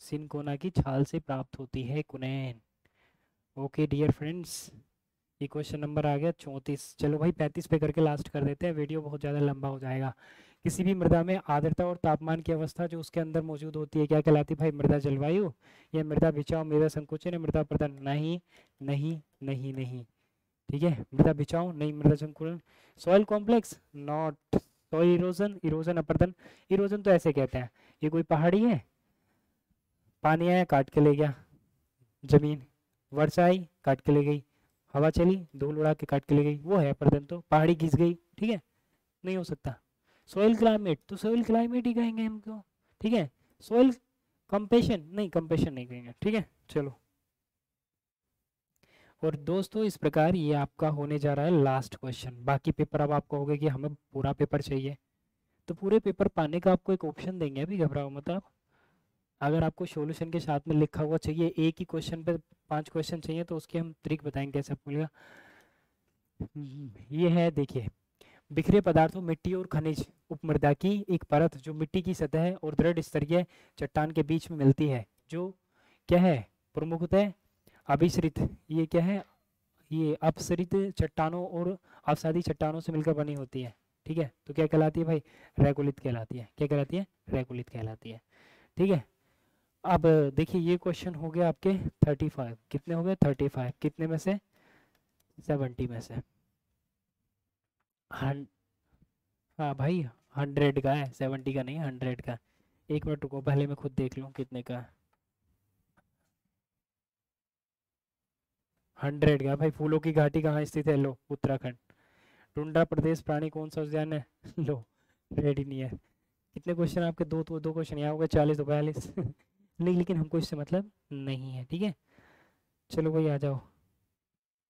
सिनकोना की छाल से प्राप्त होती है कुनैन। ओके डियर फ्रेंड्स, ये क्वेश्चन नंबर आ गया 34। चलो भाई 35 पे करके लास्ट कर देते हैं, वीडियो बहुत ज़्यादा लंबा हो जाएगा। किसी भी मृदा में आर्द्रता और तापमान की अवस्था जो उसके अंदर मौजूद होती है क्या कहलाती है भाई? मृदा जलवायु, या मृदा बिछाव, मृदा संकुचन, या मृदा प्रदान? नहीं नहीं नहीं नहीं, ठीक है, मृदा बिछाव नहीं, मृदा संकुचन। Soil complex not, soil erosion, erosion अपर्दन। इरोजन तो ऐसे कहते हैं, ये कोई पहाड़ी है, पानी आया काट के ले गया जमीन, वर्षा आई काट के ले गई, हवा चली धूल उड़ा के काट के ले गई, वो है अपर्दन। तो पहाड़ी घिस गई, ठीक है, नहीं हो सकता। सोइल क्लाइमेट, तो सोइल क्लाइमेट ही कहेंगे हमको, ठीक है। सोइल कंपेशन नहीं, कंपेशन नहीं कहेंगे, ठीक है। चलो, और दोस्तों इस प्रकार ये आपका होने जा रहा है लास्ट क्वेश्चन। बाकी पेपर अब आप कहोगे कि हमें पूरा पेपर चाहिए, तो पूरे पेपर पाने का आपको एक ऑप्शन देंगे, अभी घबराओ मत आप। अगर आपको सॉल्यूशन के साथ में लिखा हुआ चाहिए, एक ही क्वेश्चन पे 5 क्वेश्चन चाहिए, तो उसकी हम ट्रिक बताएंगे कैसे आपको मिलेगा। ये है, देखिए, बिखरे पदार्थों, मिट्टी और खनिज उपमृदा की एक परत जो मिट्टी की सतह और दृढ़ स्तरीय चट्टान के बीच में मिलती है, जो क्या है? प्रमुखतः अभिसरित, ये क्या है? ये अपसरित चट्टानों और अवसादी चट्टानों से मिलकर बनी होती है, ठीक है। तो क्या कहलाती है भाई? रेगोलित कहलाती है। क्या कहलाती है? रेगोलित कहलाती है, ठीक है। अब देखिए, ये क्वेश्चन हो गया आपके 35। कितने हो गए? 35। कितने में से? 70 में से। हाँ भाई, 100 का है, 70 का नहीं, 100 का। एक मिनट रुको, पहले मैं खुद देख लूँ कितने का है। 100 का भाई। फूलों की घाटी कहाँ स्थित है? लो, उत्तराखंड। टुंड्रा प्रदेश प्राणी कौन सा उद्यान है? लो, रेडी नहीं है। कितने क्वेश्चन आपके? दो क्वेश्चन यहाँ हो गए, 40 तो 42। नहीं, लेकिन हमको इससे मतलब नहीं है, ठीक है। चलो भाई आ जाओ,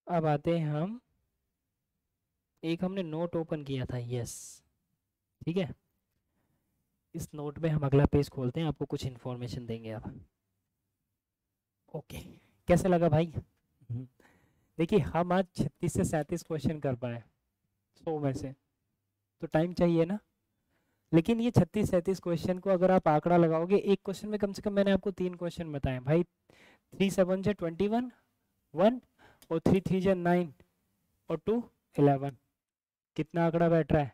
अब आते हैं हम, एक हमने नोट ओपन किया था, यस, ठीक है। इस नोट में हम अगला पेज खोलते हैं, आपको कुछ इन्फॉर्मेशन देंगे अब। ओके, कैसे लगा भाई? देखिए, हम आज 36 से 37 क्वेश्चन कर पाए 100 में से, तो टाइम चाहिए ना। लेकिन ये 36-37 क्वेश्चन को अगर आप आंकड़ा लगाओगे, एक क्वेश्चन में कम से कम मैंने आपको 3 क्वेश्चन बताए भाई। 3 7 से 21 1, और 3 3 से 9, और 2 11। कितना आंकड़ा बैठ रहा है?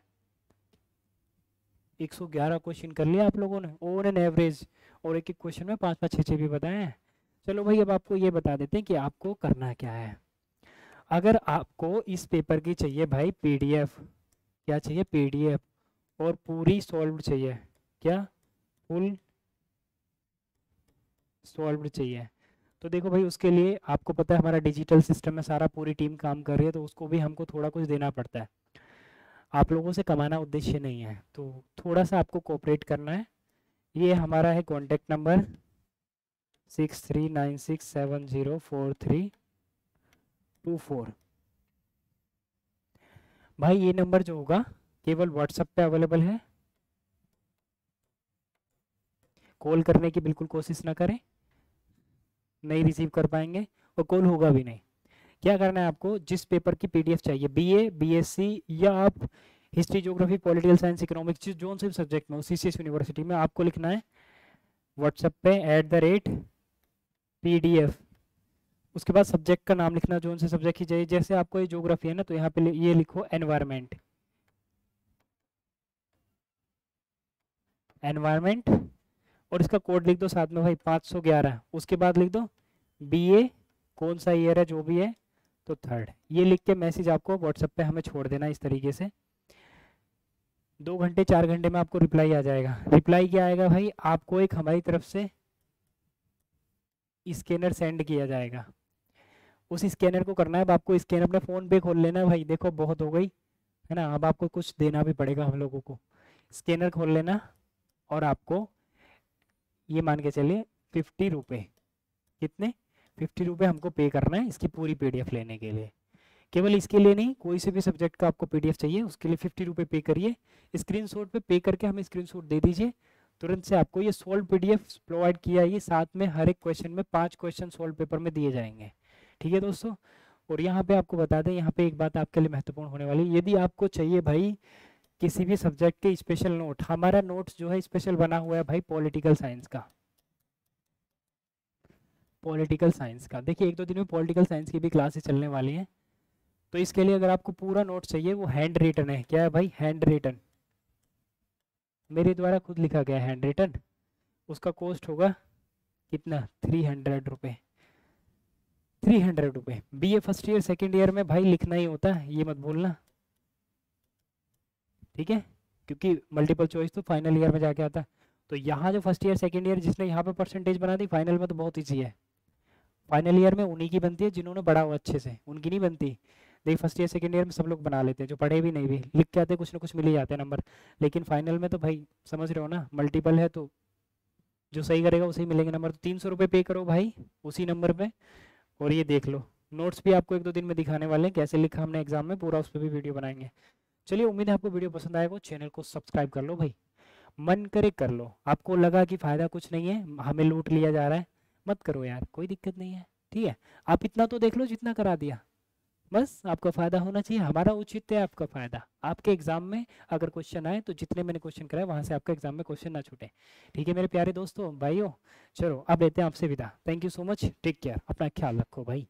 111 क्वेश्चन कर लिया आप लोगों ने ऑन एन एवरेज, और एक एक क्वेश्चन में 5-5 6-6 भी बताए हैं। चलो भाई, अब आपको ये बता देते हैं कि आपको करना क्या है। अगर आपको इस पेपर की चाहिए भाई पीडीएफ, क्या चाहिए? पीडीएफ, और पूरी सॉल्व्ड चाहिए। क्या? फुल सॉल्व्ड चाहिए। तो देखो भाई, उसके लिए आपको पता है हमारा डिजिटल सिस्टम में सारा पूरी टीम काम कर रही है, तो उसको भी हमको थोड़ा कुछ देना पड़ता है। आप लोगों से कमाना उद्देश्य नहीं है, तो थोड़ा सा आपको कोऑपरेट करना है। ये हमारा है कॉन्टेक्ट नंबर 6396704324। भाई ये नंबर जो होगा केवल व्हाट्सएप पे अवेलेबल है, कॉल करने की बिल्कुल कोशिश ना करें, नहीं रिसीव कर पाएंगे, और कॉल होगा भी नहीं। क्या करना है आपको? जिस पेपर की पीडीएफ चाहिए, बीए, बीएससी, या आप history, geography, political science, economics, zone से सब्जेक्ट में सीसीएस यूनिवर्सिटी में, आपको लिखना है व्हाट्सएप पे @PDF। उसके बाद सब्जेक्ट का नाम लिखना, जोन से सब्जेक्ट की चाहिए। जैसे आपको ये ज्योग्राफी है ना, तो यहाँ पे ये लिखो एनवायरमेंट, एनवायरमेंट, और इसका कोड लिख दो साथ में भाई 511। उसके बाद लिख दो बीए, कौन सा ईयर है जो भी है, तो 3rd। ये लिख के मैसेज आपको व्हाट्सएप पे हमें छोड़ देना इस तरीके से। 2 घंटे 4 घंटे में आपको रिप्लाई आ जाएगा। रिप्लाई क्या आएगा भाई? आपको एक हमारी तरफ से स्कैनर सेंड किया जाएगा। उस स्कैनर को करना है, अब आपको स्कैनर अपने फ़ोन पे खोल लेना है भाई। देखो बहुत हो गई है ना, अब आपको कुछ देना भी पड़ेगा हम लोगों को। स्कैनर खोल लेना, और आपको ये मान के चलिए 50 रुपये, कितने? 50 रुपये हमको पे करना है इसकी पूरी पीडीएफ लेने के लिए। केवल इसके लिए नहीं, कोई से भी सब्जेक्ट का आपको पीडीएफ चाहिए उसके लिए 50 रुपये पे करिए, स्क्रीनशॉट पे पे करके हमें स्क्रीनशॉट दे दीजिए, तुरंत से आपको ये सोल्व पीडीएफ प्रोवाइड किया है। साथ में हर एक क्वेश्चन में 5 क्वेश्चन सोल्व पेपर में दिए जाएंगे। ठीक है दोस्तों। और यहाँ पे आपको बता दें, यहाँ पे एक बात आपके लिए महत्वपूर्ण होने वाली, यदि आपको चाहिए भाई किसी भी सब्जेक्ट के स्पेशल नोट, हमारा नोट्स जो है स्पेशल बना हुआ है भाई पॉलिटिकल साइंस का। पॉलिटिकल साइंस का देखिए, 1-2 दिन में पॉलिटिकल साइंस की भी क्लासेस चलने वाली हैं, तो इसके लिए अगर आपको पूरा नोट चाहिए, वो हैंड रिटन है। क्या है भाई? हैंड रिटन, मेरे द्वारा खुद लिखा गया हैंड रिटन। उसका कॉस्ट होगा कितना? 300 रुपये। 300 रुपये। BA first year second year में भाई लिखना ही होता है, ये मत भूलना, ठीक है, क्योंकि मल्टीपल चॉइस तो फाइनल ईयर में जाके आता है। तो यहाँ जो फर्स्ट ईयर सेकेंड ईयर जिसने यहाँ पे परसेंटेज बना दी, फाइनल में तो बहुत ईजी है। फाइनल ईयर में उन्हीं की बनती है जिन्होंने पढ़ा हो अच्छे से, उनकी नहीं बनती। देखिए फर्स्ट ईयर सेकेंड ईयर में सब लोग बना लेते हैं, जो पढ़े भी नहीं भी लिख के आते कुछ ना कुछ मिल ही जाते हैं नंबर, लेकिन फाइनल में तो भाई समझ रहे हो ना, मल्टीपल है तो जो सही करेगा उसे ही मिलेंगे नंबर। तो 300 रुपये पे करो भाई उसी नंबर पे, और ये देख लो नोट्स भी आपको 1-2 दिन में दिखाने वाले हैं, कैसे लिखा हमने एग्जाम में पूरा, उस पर भी वीडियो बनाएंगे। चलिए, उम्मीद है आपको वीडियो पसंद आएगा। चैनल को सब्सक्राइब कर लो भाई, मन करे कर लो। आपको लगा कि फ़ायदा कुछ नहीं है, हमें लूट लिया जा रहा है, मत करो यार, कोई दिक्कत नहीं है। ठीक है, आप इतना तो देख लो जितना करा दिया, बस आपका फ़ायदा होना चाहिए, हमारा उचित है आपका फ़ायदा। आपके एग्जाम में अगर क्वेश्चन आए तो जितने मैंने क्वेश्चन कराए वहाँ से आपका एग्जाम में क्वेश्चन ना छूटे। ठीक है मेरे प्यारे दोस्तों भाइयों, चलो अब लेते हैं आपसे विदा। Thank you so much, take care, अपना ख्याल रखो भाई।